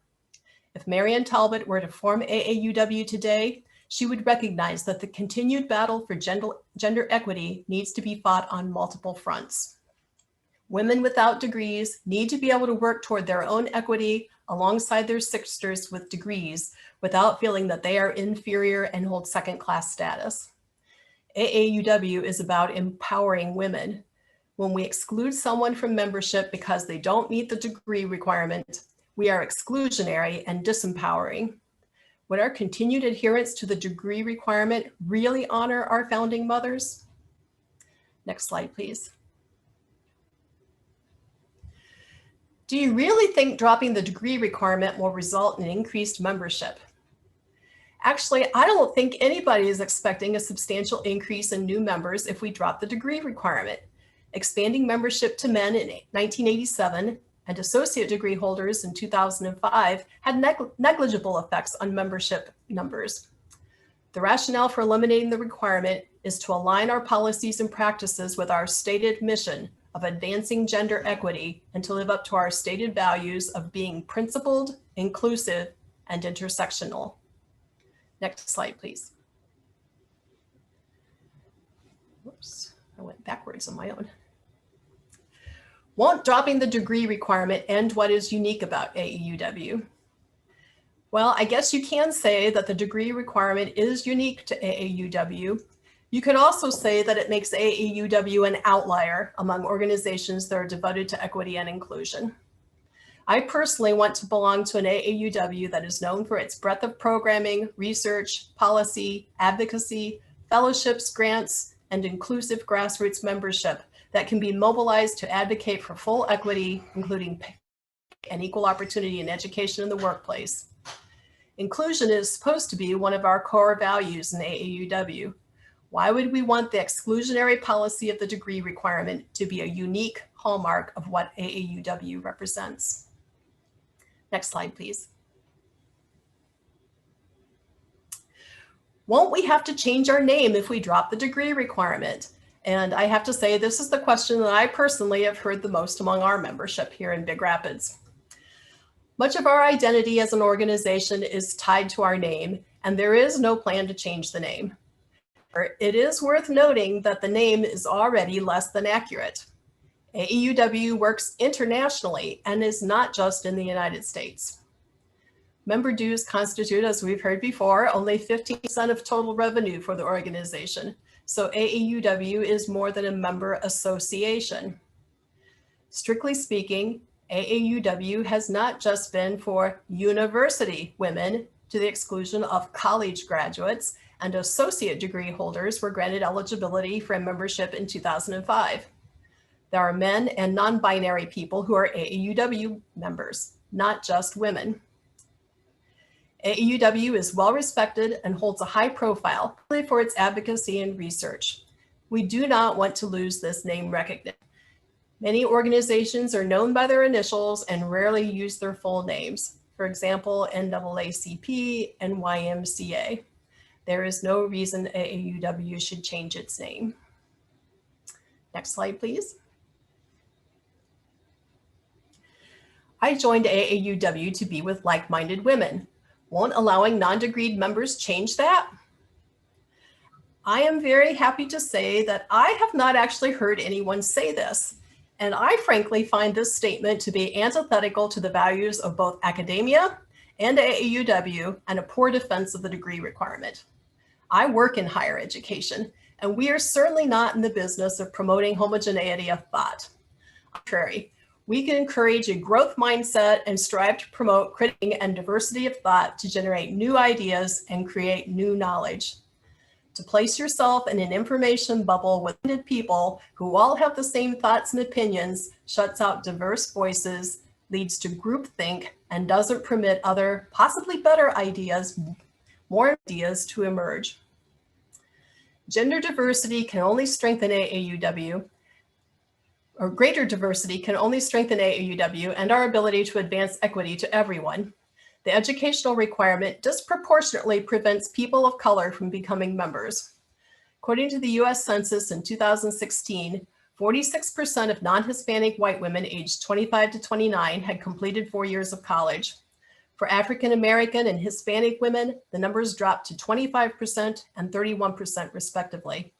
If Marian Talbot were to form AAUW today, she would recognize that the continued battle for gender equity needs to be fought on multiple fronts. Women without degrees need to be able to work toward their own equity alongside their sisters with degrees without feeling that they are inferior and hold second-class status. AAUW is about empowering women. When we exclude someone from membership because they don't meet the degree requirement, we are exclusionary and disempowering. Would our continued adherence to the degree requirement really honor our founding mothers? Next slide, please. Do you really think dropping the degree requirement will result in increased membership? Actually, I don't think anybody is expecting a substantial increase in new members if we drop the degree requirement. Expanding membership to men in 1987 and associate degree holders in 2005 had negligible effects on membership numbers. The rationale for eliminating the requirement is to align our policies and practices with our stated mission of advancing gender equity and to live up to our stated values of being principled, inclusive, and intersectional. Next slide, please. Whoops, I went backwards on my own. Won't dropping the degree requirement end what is unique about AAUW? Well, I guess you can say that the degree requirement is unique to AAUW. You could also say that it makes AAUW an outlier among organizations that are devoted to equity and inclusion. I personally want to belong to an AAUW that is known for its breadth of programming, research, policy, advocacy, fellowships, grants, and inclusive grassroots membership that can be mobilized to advocate for full equity, including and equal opportunity in education in the workplace. Inclusion is supposed to be one of our core values in AAUW. Why would we want the exclusionary policy of the degree requirement to be a unique hallmark of what AAUW represents? Next slide, please. Won't we have to change our name if we drop the degree requirement? And I have to say, this is the question that I personally have heard the most among our membership here in Big Rapids. Much of our identity as an organization is tied to our name, and there is no plan to change the name. It is worth noting that the name is already less than accurate. AAUW works internationally and is not just in the United States. Member dues constitute, as we've heard before, only 15% of total revenue for the organization. So AAUW is more than a member association. Strictly speaking, AAUW has not just been for university women to the exclusion of college graduates, and associate degree holders were granted eligibility for membership in 2005. There are men and non-binary people who are AAUW members, not just women. AAUW is well respected and holds a high profile for its advocacy and research. We do not want to lose this name recognition. Many organizations are known by their initials and rarely use their full names. For example, NAACP and YMCA. There is no reason AAUW should change its name. Next slide, please. I joined AAUW to be with like-minded women. Won't allowing non-degreed members change that? I am very happy to say that I have not actually heard anyone say this. And I frankly find this statement to be antithetical to the values of both academia and AAUW and a poor defense of the degree requirement. I work in higher education, and we are certainly not in the business of promoting homogeneity of thought. On the contrary, we can encourage a growth mindset and strive to promote critical and diversity of thought to generate new ideas and create new knowledge. To place yourself in an information bubble with people who all have the same thoughts and opinions shuts out diverse voices, leads to groupthink, and doesn't permit other, possibly better ideas, more ideas to emerge. Gender diversity can only strengthen AAUW, or greater diversity can only strengthen AAUW and our ability to advance equity to everyone. The educational requirement disproportionately prevents people of color from becoming members. According to the US Census in 2016, 46% of non-Hispanic white women aged 25 to 29 had completed 4 years of college. For African American and Hispanic women, the numbers dropped to 25% and 31% respectively.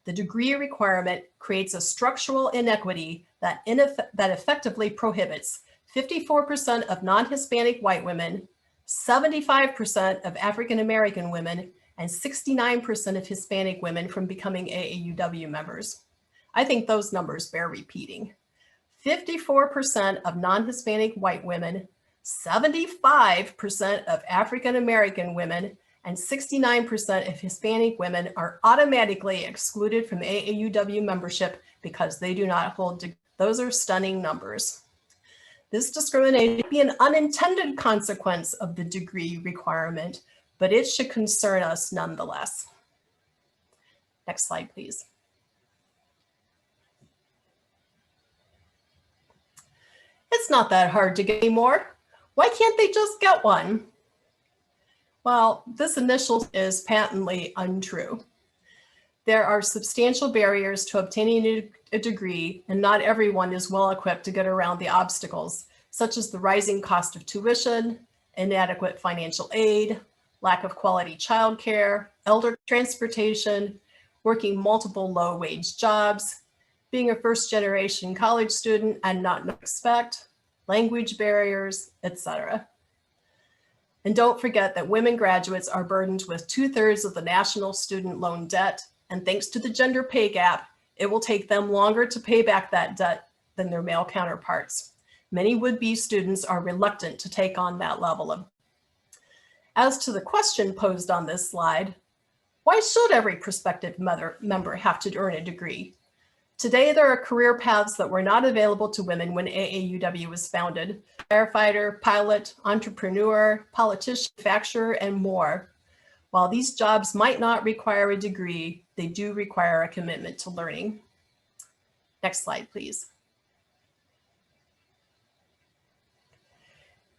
The degree requirement creates a structural inequity that effectively prohibits 54% of non-Hispanic white women, 75% of African American women, and 69% of Hispanic women from becoming AAUW members. I think those numbers bear repeating. 54% of non-Hispanic white women, 75% of African American women, and 69% of Hispanic women are automatically excluded from AAUW membership because they do not hold degrees. Those are stunning numbers. This discrimination may be an unintended consequence of the degree requirement, but it should concern us nonetheless. Next slide, please. It's not that hard to get any more. Why can't they just get one? Well, this initial is patently untrue. There are substantial barriers to obtaining a degree, and not everyone is well equipped to get around the obstacles, such as the rising cost of tuition, inadequate financial aid, lack of quality childcare, elder transportation, working multiple low-wage jobs, being a first-generation college student and not expect, language barriers, etc. And don't forget that women graduates are burdened with 2/3 of the national student loan debt, and thanks to the gender pay gap, it will take them longer to pay back that debt than their male counterparts. Many would-be students are reluctant to take on that level of. As to the question posed on this slide, why should every prospective member have to earn a degree? Today, there are career paths that were not available to women when AAUW was founded: firefighter, pilot, entrepreneur, politician, manufacturer, and more. While these jobs might not require a degree, they do require a commitment to learning. Next slide, please.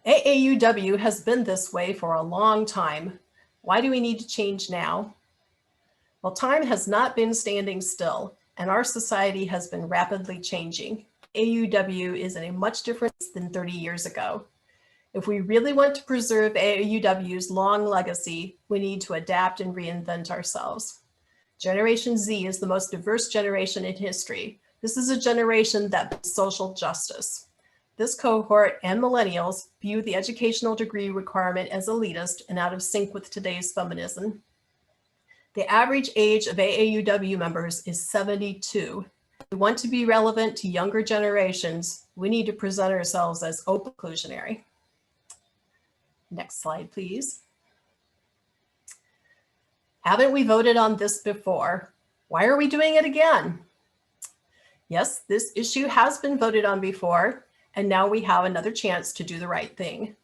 AAUW has been this way for a long time. Why do we need to change now? Well, time has not been standing still, and our society has been rapidly changing. AUW is in a much different place than 30 years ago. If we really want to preserve AUW's long legacy, we need to adapt and reinvent ourselves. Generation Z is the most diverse generation in history. This is a generation that builds social justice. This cohort and millennials view the educational degree requirement as elitist and out of sync with today's feminism. The average age of AAUW members is 72. If we want to be relevant to younger generations, we need to present ourselves as open inclusionary. Next slide, please. Haven't we voted on this before? Why are we doing it again? Yes, this issue has been voted on before, and now we have another chance to do the right thing.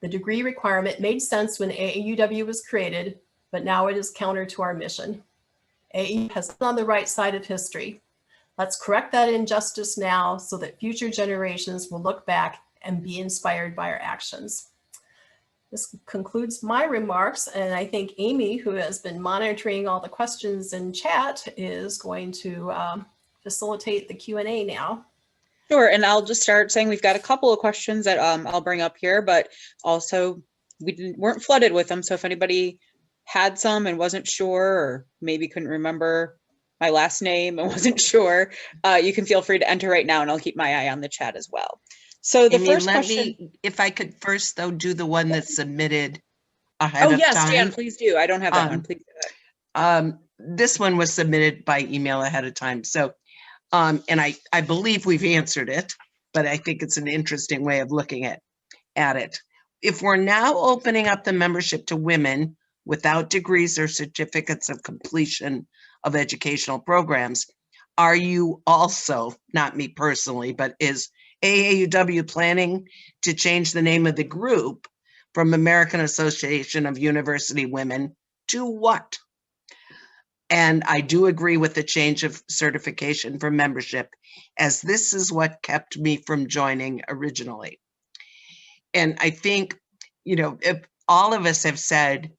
The degree requirement made sense when AAUW was created, but now it is counter to our mission. AAU has been on the right side of history. Let's correct that injustice now so that future generations will look back and be inspired by our actions. This concludes my remarks, and I think Amy, who has been monitoring all the questions in chat, is going to facilitate the Q&A now. Sure, and I'll just start saying we've got a couple of questions that I'll bring up here, but also weren't flooded with them. So if anybody had some and wasn't sure, or maybe couldn't remember my last name and wasn't sure, you can feel free to enter right now, and I'll keep my eye on the chat as well. So the Amy, first let question. me, if I could first though, do the one that's submitted ahead Oh of yes, time. Jan, please do. I don't have that one. Please do it. This one was submitted by email ahead of time. So, and I believe we've answered it, but I think it's an interesting way of looking at it. If we're now opening up the membership to women without degrees or certificates of completion of educational programs, are you also, not me personally, but is AAUW planning to change the name of the group from American Association of University Women to what? And I do agree with the change of certification for membership, as this is what kept me from joining originally. And I think, you know, if all of us have said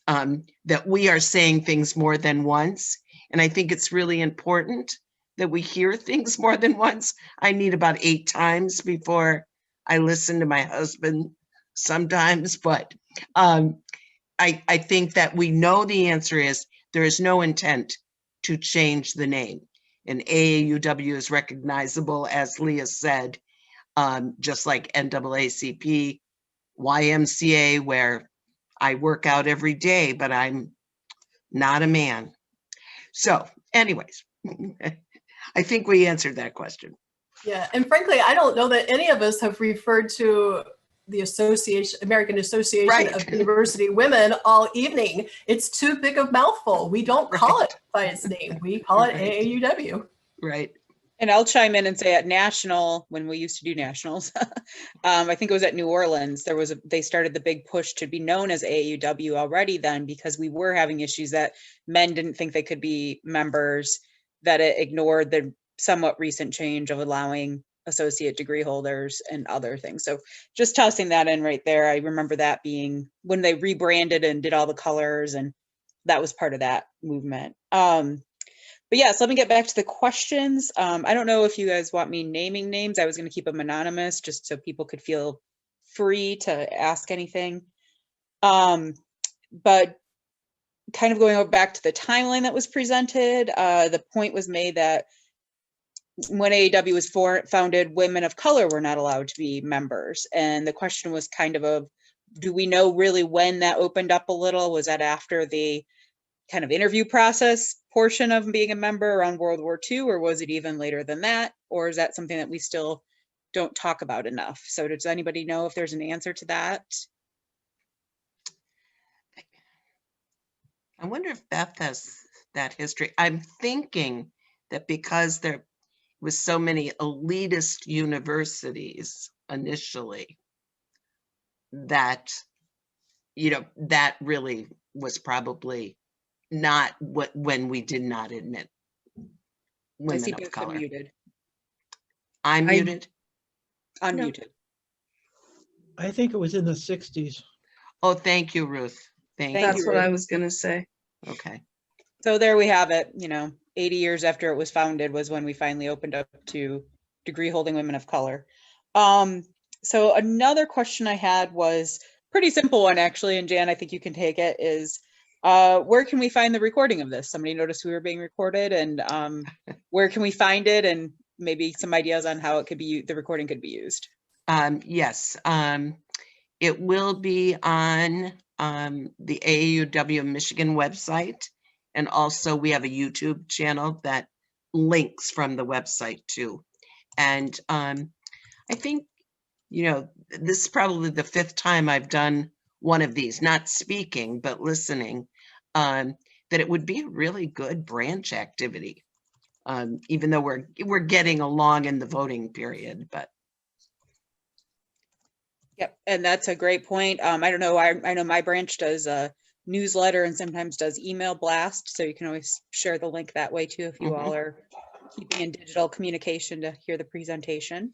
that we are saying things more than once, and I think it's really important that we hear things more than once. I need about 8 times before I listen to my husband sometimes, but I think that we know the answer is there is no intent to change the name. And AAUW is recognizable, as Leah said, just like NAACP, YMCA, where I work out every day, but I'm not a man. So anyways, I think we answered that question. Yeah, and frankly, I don't know that any of us have referred to the American Association Right. of University Women all evening. It's too big a mouthful. We don't call it by its name. We call it Right. AAUW. Right. And I'll chime in and say at national, when we used to do nationals, I think it was at New Orleans, they started the big push to be known as AAUW already then, because we were having issues that men didn't think they could be members, that it ignored the somewhat recent change of allowing associate degree holders and other things. So just tossing that in right there. I remember that being when they rebranded and did all the colors, and that was part of that movement. But yes, let me get back to the questions. I don't know if you guys want me naming names. I was going to keep them anonymous just so people could feel free to ask anything. But kind of going back to the timeline that was presented, the point was made that when AAW was founded, women of color were not allowed to be members. And the question was kind of do we know really when that opened up a little? Was that after the kind of interview process portion of being a member around World War II, or was it even later than that? Or is that something that we still don't talk about enough? So does anybody know if there's an answer to that? I wonder if Beth has that history. I'm thinking that because there was so many elitist universities initially, that, you know, that really was probably not when we did not admit women of color. Muted. I'm muted. Unmuted. I think it was in the 60s. Oh, thank you, Ruth. Thank Thank you. That's you, what I Ruth. was gonna say. Okay. So there we have it, 80 years after it was founded was when we finally opened up to degree holding women of color. So another question I had was pretty simple one actually, and Jan, I think you can take it, is where can we find the recording of this? Somebody noticed we were being recorded, and where can we find it, and maybe some ideas on how it could be, the recording could be used. Yes, it will be on the AAUW Michigan website. And also we have a YouTube channel that links from the website too. And I think, this is probably the 5th time I've done one of these, not speaking, but listening, that it would be a really good branch activity. Even though we're getting along in the voting period, but. Yep, and that's a great point. I don't know, I know my branch does a newsletter and sometimes does email blast, so you can always share the link that way too if you all are keeping in digital communication to hear the presentation.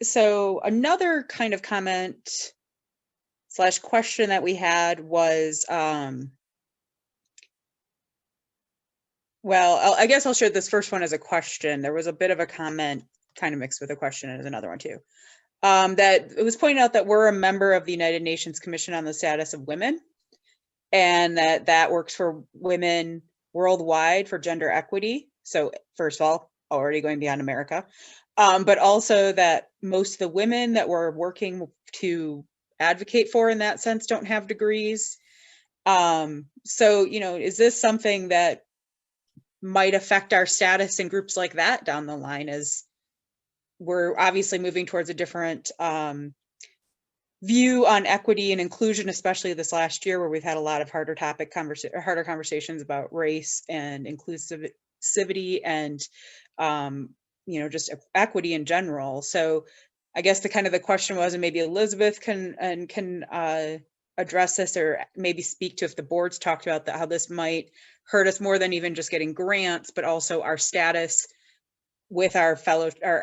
So another kind of comment / question that we had was, well, I guess I'll share this first one as a question. There was a bit of a comment kind of mixed with a question as another one too. That it was pointed out that we're a member of the United Nations Commission on the Status of Women, and that works for women worldwide for gender equity. So first of all, already going beyond America, but also that most of the women that we're working to advocate for in that sense don't have degrees. So, is this something that might affect our status in groups like that down the line, as we're obviously moving towards a different view on equity and inclusion, especially this last year where we've had a lot of harder conversations about race and inclusivity and just equity in general. So I guess the question was, and maybe Elizabeth can address this, or maybe speak to if the board's talked about that, how this might hurt us more than even just getting grants, but also our status with our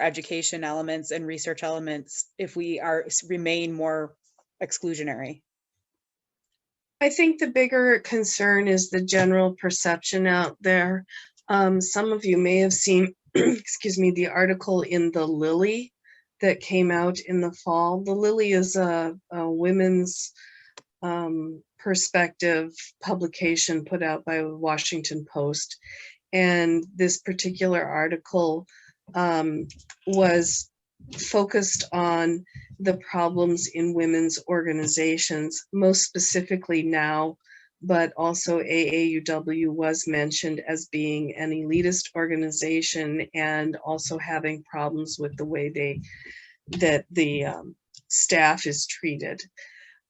education elements and research elements if we remain more exclusionary. I think the bigger concern is the general perception out there. Some of you may have seen, excuse me, the article in the Lily that came out in the fall. The Lily is a women's perspective publication put out by Washington Post. And this particular article was focused on the problems in women's organizations, most specifically now, but also AAUW was mentioned as being an elitist organization and also having problems with the way that the staff is treated.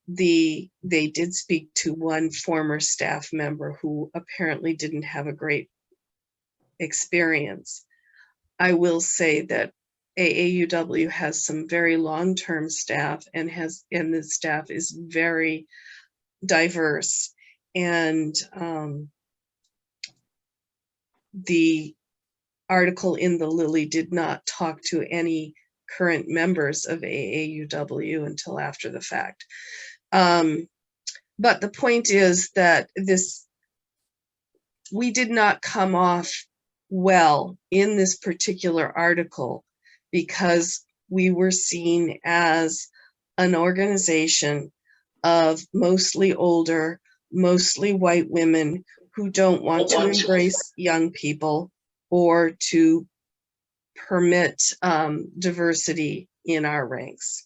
They did speak to one former staff member who apparently didn't have a great experience. I will say that AAUW has some very long-term staff and the staff is very diverse. And the article in the Lily did not talk to any current members of AAUW until after the fact. But the point is that we did not come off well in this particular article because we were seen as an organization of mostly older, mostly white women who don't want to embrace young people or to permit diversity in our ranks.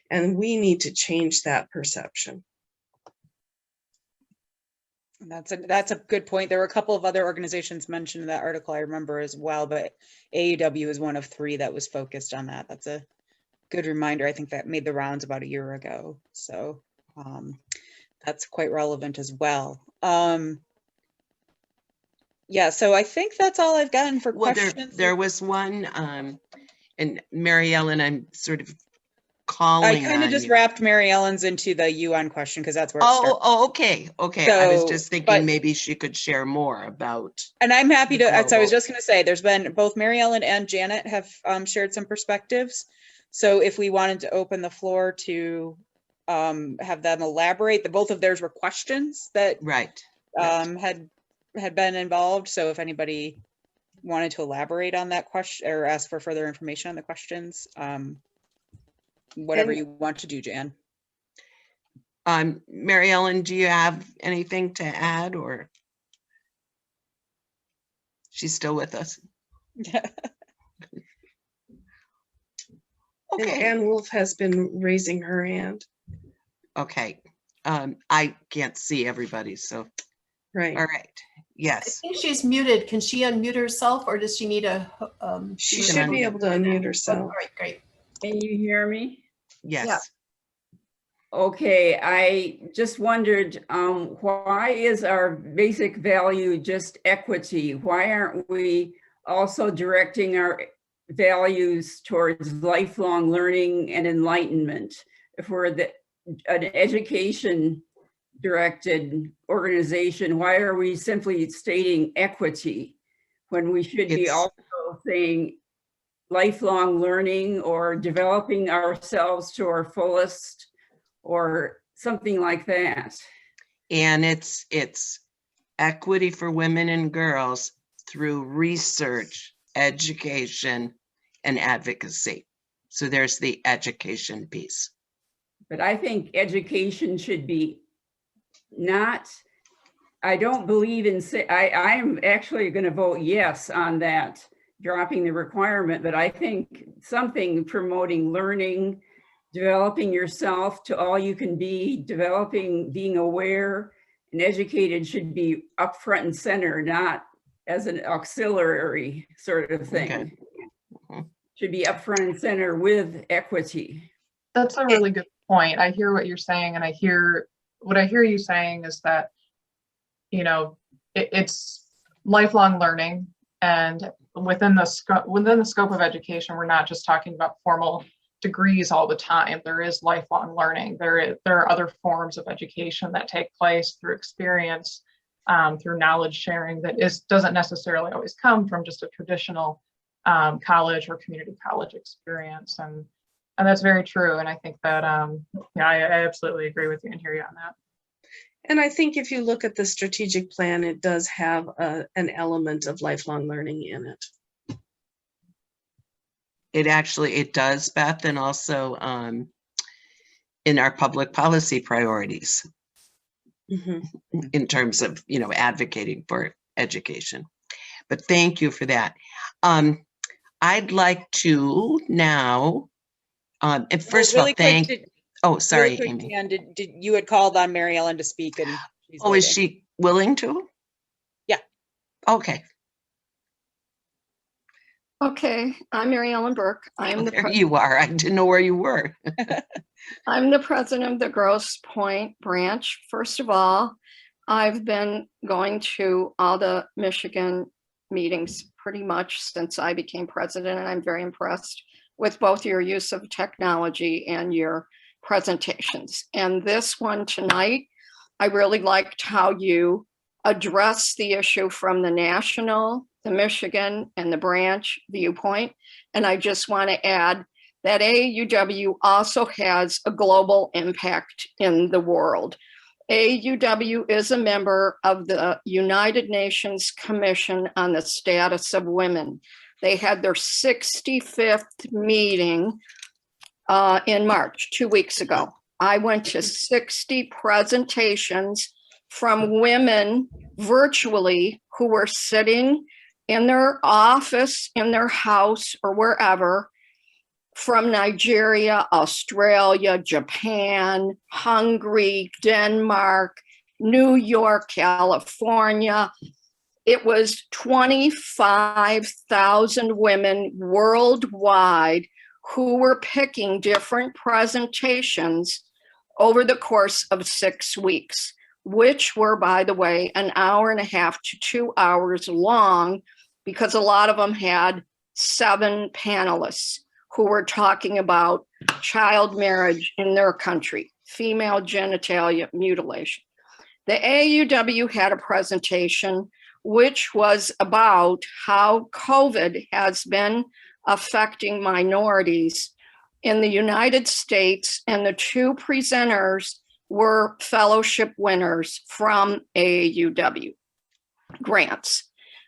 And we need to change that perception. That's a good point. There were a couple of other organizations mentioned in that article I remember as well, but AAUW is one of 3 that was focused on that. That's a good reminder. I think that made the rounds about a year ago. So that's quite relevant as well. Yeah, so I think that's all I've gotten for questions. There was one, and Mary Ellen, I'm sort of calling I kind of on just you. wrapped Mary Ellen's into the UN question because that's where it started. Okay. I was So, just thinking but- maybe she could share more about. And I'm happy to, so I was global. just going to say, there's been both Mary Ellen and Janet have shared some perspectives. So if we wanted to open the floor to have them elaborate. The both of theirs were questions that Right. had been involved. So if anybody wanted to elaborate on that question or ask for further information on the questions, whatever And- you want to do, Jan. Mary Ellen, do you have anything to add, or? She's still with us. And Okay, Ann Wolf has been raising her hand. okay. I can't see everybody, so, Right. all right. I Yes, think she's muted. Can she unmute herself or does she need a? She can should be unmute. able to unmute All herself. right, great. Can you hear me? yes. Okay, I just wondered, why is our basic value just equity? Why aren't we also directing our values towards lifelong learning and enlightenment? If we're an education directed organization, why are we simply stating equity when we should be It's- also saying lifelong learning or developing ourselves to our fullest or something like that? And it's equity for women and girls through research, education, and advocacy. So there's the education piece. But I think education should be not, I don't believe in, I am actually going to vote yes on that, dropping the requirement, but I think something promoting learning, developing yourself to all you can be, developing, being aware and educated should be up front and center, not as an auxiliary sort of thing. Okay. Mhm. Should be up front and center with equity. That's a really good point. I hear what you're saying, and what I hear you saying is that, it's lifelong learning, and within the scope of education, we're not just talking about formal degrees all the time. There is lifelong learning. There are other forms of education that take place through experience, through knowledge sharing that doesn't necessarily always come from just a traditional college or community college experience. And that's very true. And I think that, I absolutely agree with you and hear you on that. And I think if you look at the strategic plan, it does have an element of lifelong learning in it. It does, Beth, and also in our public policy priorities Mhm. in terms of, advocating for education. But thank you for that. I'd like to now, and first of all, Really quick, sorry, really quick, Amy. Jan, did you had called on Mary Ellen to speak and she's Oh, is waiting. she willing to? Yeah. Okay, Okay, I'm Mary Ellen Burke. there you are. I didn't know where you were. I'm the president of the Grosse Pointe branch. First of all, I've been going to all the Michigan meetings pretty much since I became president, and I'm very impressed with both your use of technology and your presentations. And this one tonight, I really liked how you address the issue from the national, the Michigan, and the branch viewpoint. And I just want to add that AUW also has a global impact in the world. AUW is a member of the United Nations Commission on the Status of Women. They had their 65th meeting in March, 2 weeks ago. I went to 60 presentations from women virtually who were sitting in their office, in their house, or wherever, from Nigeria, Australia, Japan, Hungary, Denmark, New York, California. It was 25,000 women worldwide who were picking different presentations over the course of 6 weeks, which were, by the way, an hour and a half to 2 hours long, because a lot of them had 7 panelists who were talking about child marriage in their country, female genitalia mutilation. The AUW had a presentation which was about how COVID has been affecting minorities in the United States, and the two presenters were fellowship winners from AAUW grants.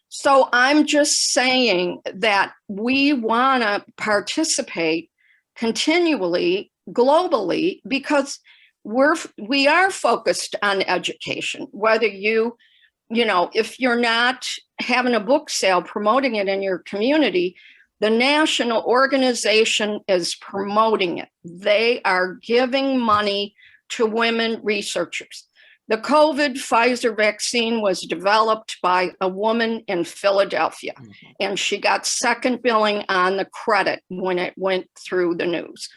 So I'm just saying that we want to participate continually, globally, because we are focused on education. Whether if you're not having a book sale, promoting it in your community, the national organization is promoting it. They are giving money to women researchers. The COVID Pfizer vaccine was developed by a woman in Philadelphia, and she got second billing on the credit when it went through the news.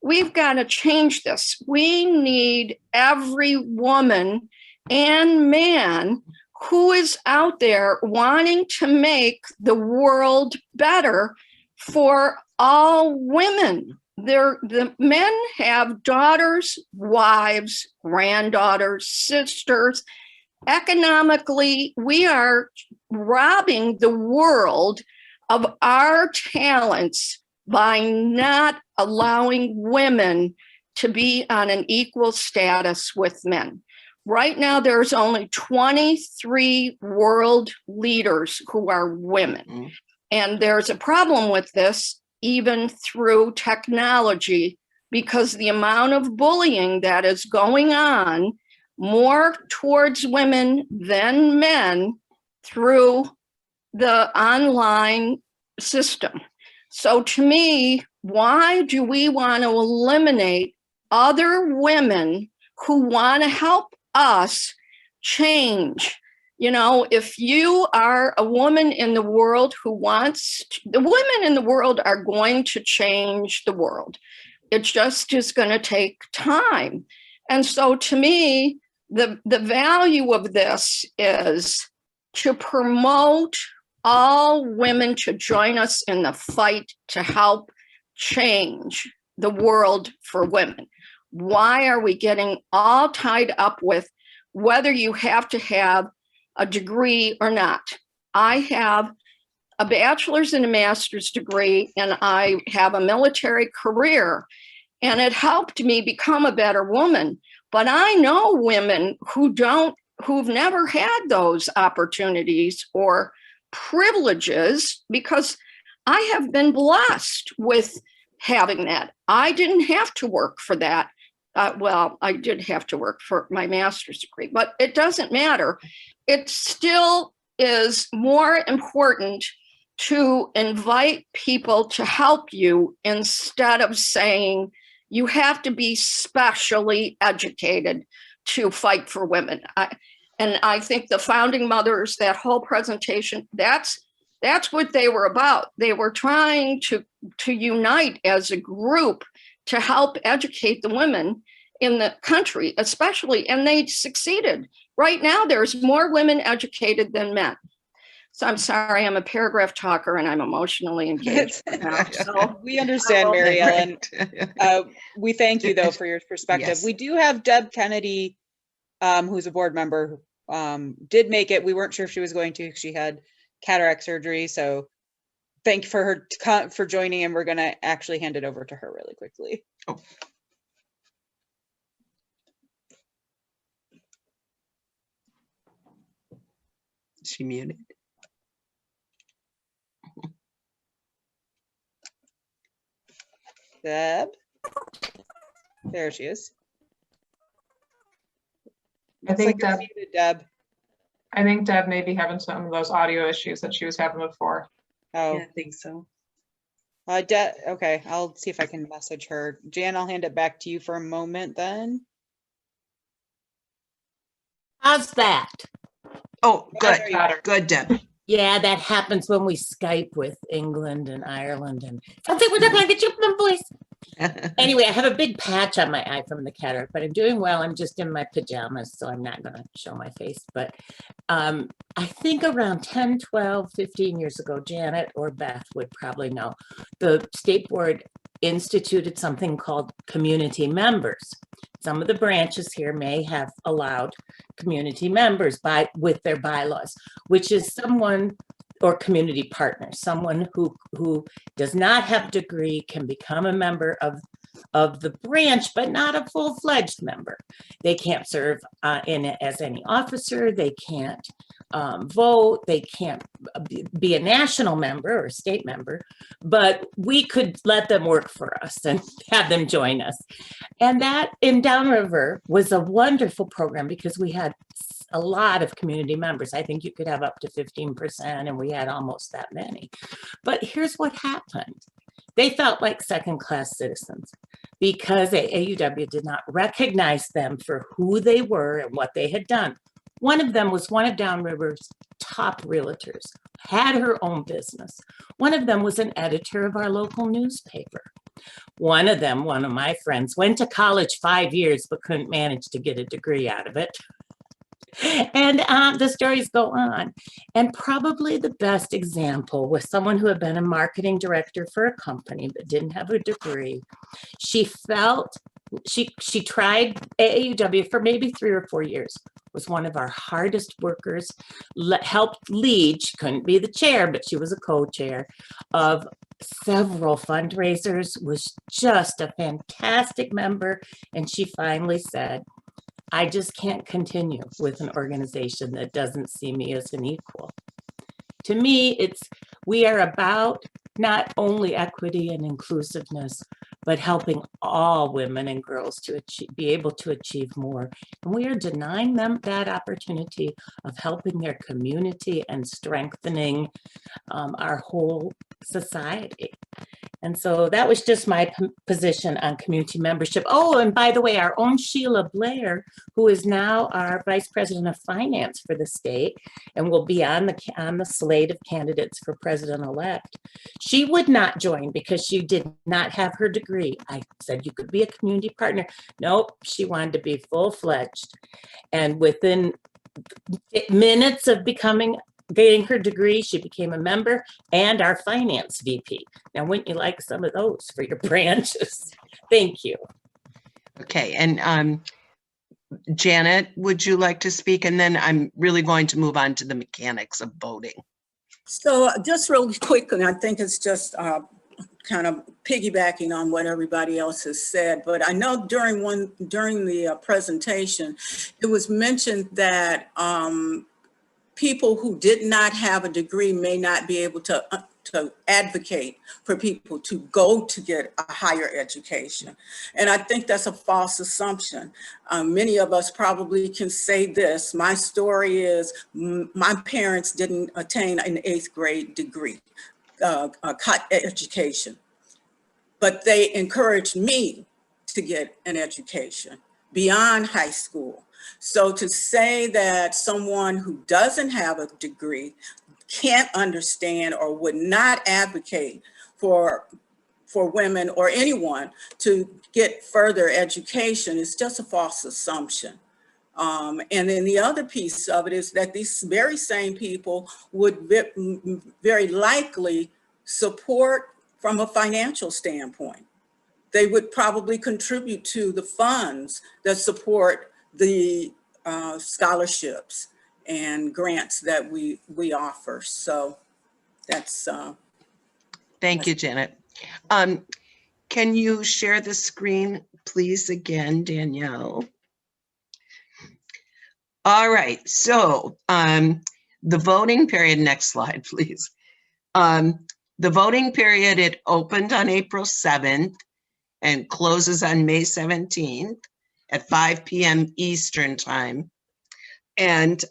We've got to change this. We need every woman and man who is out there wanting to make the world better for all women. The men have daughters, wives, granddaughters, sisters. Economically, we are robbing the world of our talents by not allowing women to be on an equal status with men. Right now, there's only 23 world leaders who are women. And there's a problem with this, even through technology, because the amount of bullying that is going on more towards women than men through the online system. So to me, why do we want to eliminate other women who want to help us change? If you are a woman in the world who the women in the world are going to change the world. It just is going to take time. And so to me, the value of this is to promote all women to join us in the fight to help change the world for women. Why are we getting all tied up with whether you have to have a degree or not? I have a bachelor's and a master's degree, and I have a military career, and it helped me become a better woman. But I know women who've never had those opportunities or privileges because I have been blessed with having that. I didn't have to work for that. Well, I did have to work for my master's degree, but it doesn't matter. It still is more important to invite people to help you instead of saying you have to be specially educated to fight for women. And I think the founding mothers, that whole presentation, that's what they were about. They were trying to unite as a group to help educate the women in the country, especially, and they succeeded. Right now, there's more women educated than men. So I'm sorry, I'm a paragraph talker and I'm emotionally engaged. Now, so We understand, Mary Ellen. We thank you, though, for your perspective. Yes. We do have Deb Kennedy, who's a board member, did make it. We weren't sure if she was going to. She had cataract surgery. So thank you for her for joining, and we're going to actually hand it over to her really quickly. Oh. She muted. Deb? There she is. I Looks think like you're Deb, muted, Deb. I think Deb may be having some of those audio issues that she was having before. Oh, Yeah, I think so. Deb, okay, I'll see if I can message her. Jan, I'll hand it back to you for a moment then. How's that? Oh, good, There you are. good, Deb. Yeah, that happens when we Skype with England and Ireland and something with a blanket chip in voice. Anyway, I have a big patch on my eye from the cataract, but I'm doing well. I'm just in my pajamas, so I'm not going to show my face. But I think around 10, 12, 15 years ago, Janet or Beth would probably know, the state board instituted something called community members. Some of the branches here may have allowed community members with their bylaws, which is someone or community partner, someone who does not have a degree can become a member of the branch, but not a full-fledged member. They can't serve in it as any officer. They can't vote. They can't be a national member or a state member, but we could let them work for us and have them join us. And that in Downriver was a wonderful program because we had a lot of community members. I think you could have up to 15%, and we had almost that many. But here's what happened. They felt like second-class citizens because AUW did not recognize them for who they were and what they had done. One of them was one of Downriver's top realtors, had her own business. One of them was an editor of our local newspaper. One of them, one of my friends, went to college 5 years but couldn't manage to get a degree out of it. And the stories go on. And probably the best example was someone who had been a marketing director for a company but didn't have a degree. She felt, she tried AAUW for maybe 3 or 4 years, was one of our hardest workers, helped lead, she couldn't be the chair, but she was a co-chair of several fundraisers, was just a fantastic member. And she finally said, I just can't continue with an organization that doesn't see me as an equal. To me, we are about not only equity and inclusiveness, but helping all women and girls to be able to achieve more. And we are denying them that opportunity of helping their community and strengthening our whole society. And so that was just my position on community membership. Oh, and by the way, our own Sheila Blair, who is now our Vice President of Finance for the state and will be on the slate of candidates for president-elect, she would not join because she did not have her degree. I said, you could be a community partner. Nope, she wanted to be full-fledged. And within minutes of getting her degree, she became a member and our finance VP. Now, wouldn't you like some of those for your branches? Thank you. Okay, and Janet, would you like to speak? And then I'm really going to move on to the mechanics of voting. So just really quick, and I think it's just kind of piggybacking on what everybody else has said, but I know during the presentation, it was mentioned that people who did not have a degree may not be able to advocate for people to go to get a higher education. And I think that's a false assumption. Many of us probably can say this. My story is my parents didn't attain an 8th grade degree, education, but they encouraged me to get an education beyond high school. So to say that someone who doesn't have a degree can't understand or would not advocate for women or anyone to get further education is just a false assumption. And then the other piece of it is that these very same people would very likely support from a financial standpoint. They would probably contribute to the funds that support the scholarships and grants that we offer. So that's Thank you, Janet. Can you share the screen, please, again, Danielle? All right, so the voting period, next slide, please. The voting period, it opened on April 7th and closes on May 17th at 5 p.m. Eastern time. And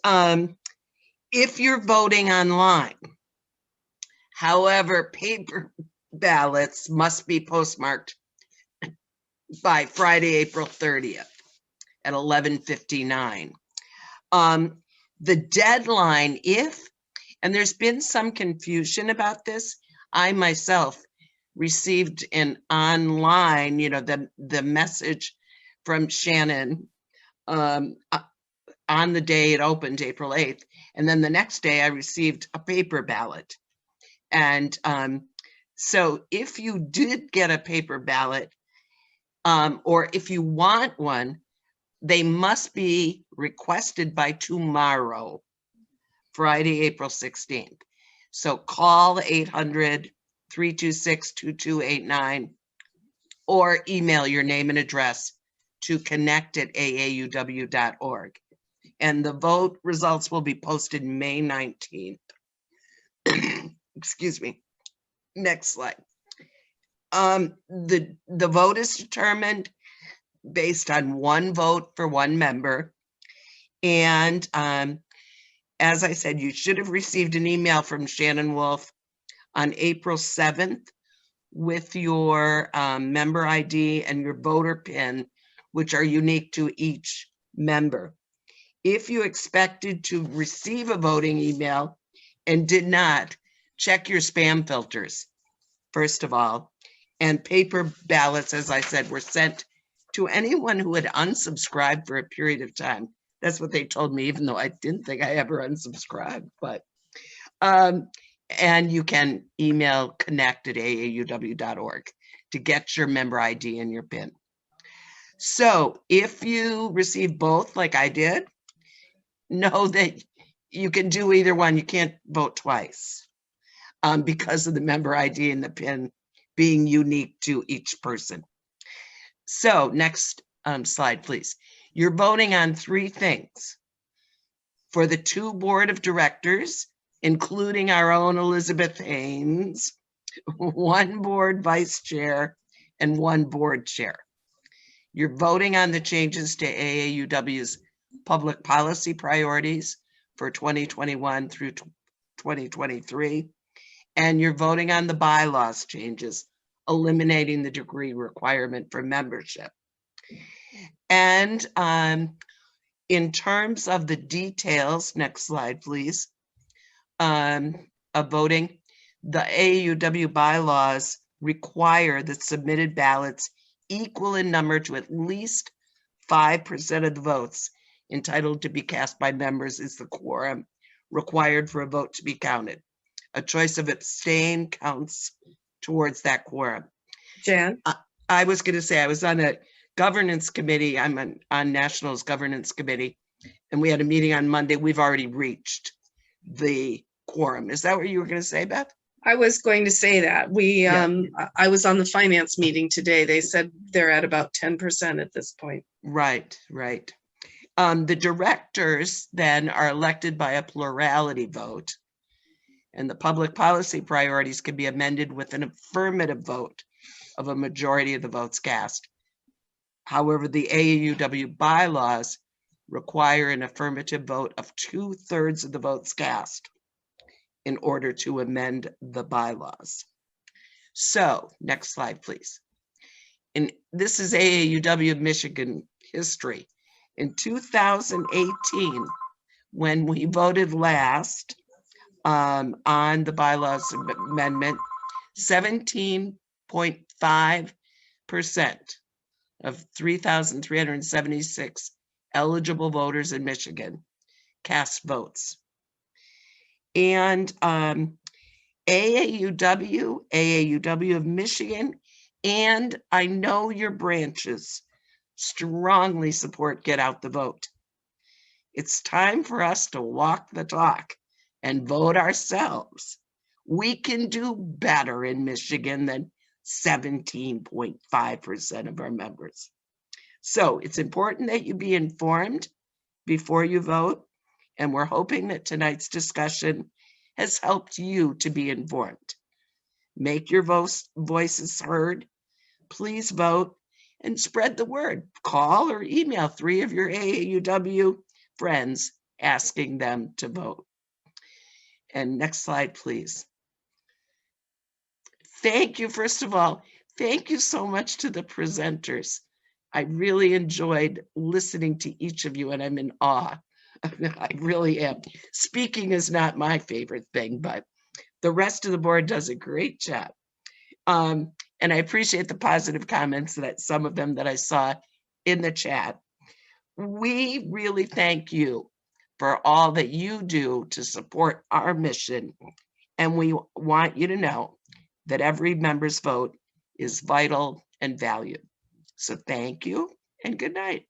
if you're voting online, however, paper ballots must be postmarked by Friday, April 30th at 11:59. The deadline, and there's been some confusion about this, I myself received an online, the message from Shannon on the day it opened, April 8th. And then the next day I received a paper ballot. And so if you did get a paper ballot, or if you want one, they must be requested by tomorrow, Friday, April 16th. So call 800-326-2289 or email your name and address to connect@aauw.org. And the vote results will be posted May 19th. Excuse me. Next slide. The vote is determined based on one vote for one member. And as I said, you should have received an email from Shannon Wolf on April 7th with your member ID and your voter PIN, which are unique to each member. If you expected to receive a voting email and did not, check your spam filters, first of all. And paper ballots, as I said, were sent to anyone who had unsubscribed for a period of time. That's what they told me, even though I didn't think I ever unsubscribed. But and you can email connect@aauw.org to get your member ID and your PIN. So if you receive both, like I did, know that you can do either one. You can't vote twice because of the member ID and the PIN being unique to each person. So next slide, please. You're voting on three things. For the two board of directors, including our own Elizabeth Haynes, one board vice chair, and one board chair. You're voting on the changes to AAUW's public policy priorities for 2021 through 2023. And you're voting on the bylaws changes, eliminating the degree requirement for membership. And in terms of the details, next slide, please, of voting, the AAUW bylaws require that submitted ballots equal in number to at least 5% of the votes entitled to be cast by members is the quorum required for a vote to be counted. A choice of abstain counts towards that quorum. Jan? I was going to say, I was on a governance committee. I'm on Nationals governance committee, and we had a meeting on Monday. We've already reached the quorum. Is that what you were going to say, Beth? I was going to say that. I was on the finance meeting today. They said they're at about 10% at this point. Right, right. The directors then are elected by a plurality vote, and the public policy priorities can be amended with an affirmative vote of a majority of the votes cast. However, the AAUW bylaws require an affirmative vote of 2/3 of the votes cast in order to amend the bylaws. So next slide, please. And this is AAUW of Michigan history. In 2018, when we voted last on the bylaws amendment, 17.5% of 3,376 eligible voters in Michigan cast votes. And AAUW of Michigan, and I know your branches strongly support Get Out the Vote. It's time for us to walk the talk and vote ourselves. We can do better in Michigan than 17.5% of our members. So it's important that you be informed before you vote, and we're hoping that tonight's discussion has helped you to be informed. Make your voices heard. Please vote and spread the word. Call or email 3 of your AAUW friends asking them to vote. And next slide, please. Thank you, first of all. Thank you so much to the presenters. I really enjoyed listening to each of you, and I'm in awe. I really am. Speaking is not my favorite thing, but the rest of the board does a great job. And I appreciate the positive comments that some of them that I saw in the chat. We really thank you for all that you do to support our mission. And we want you to know that every member's vote is vital and valued. So thank you and good night.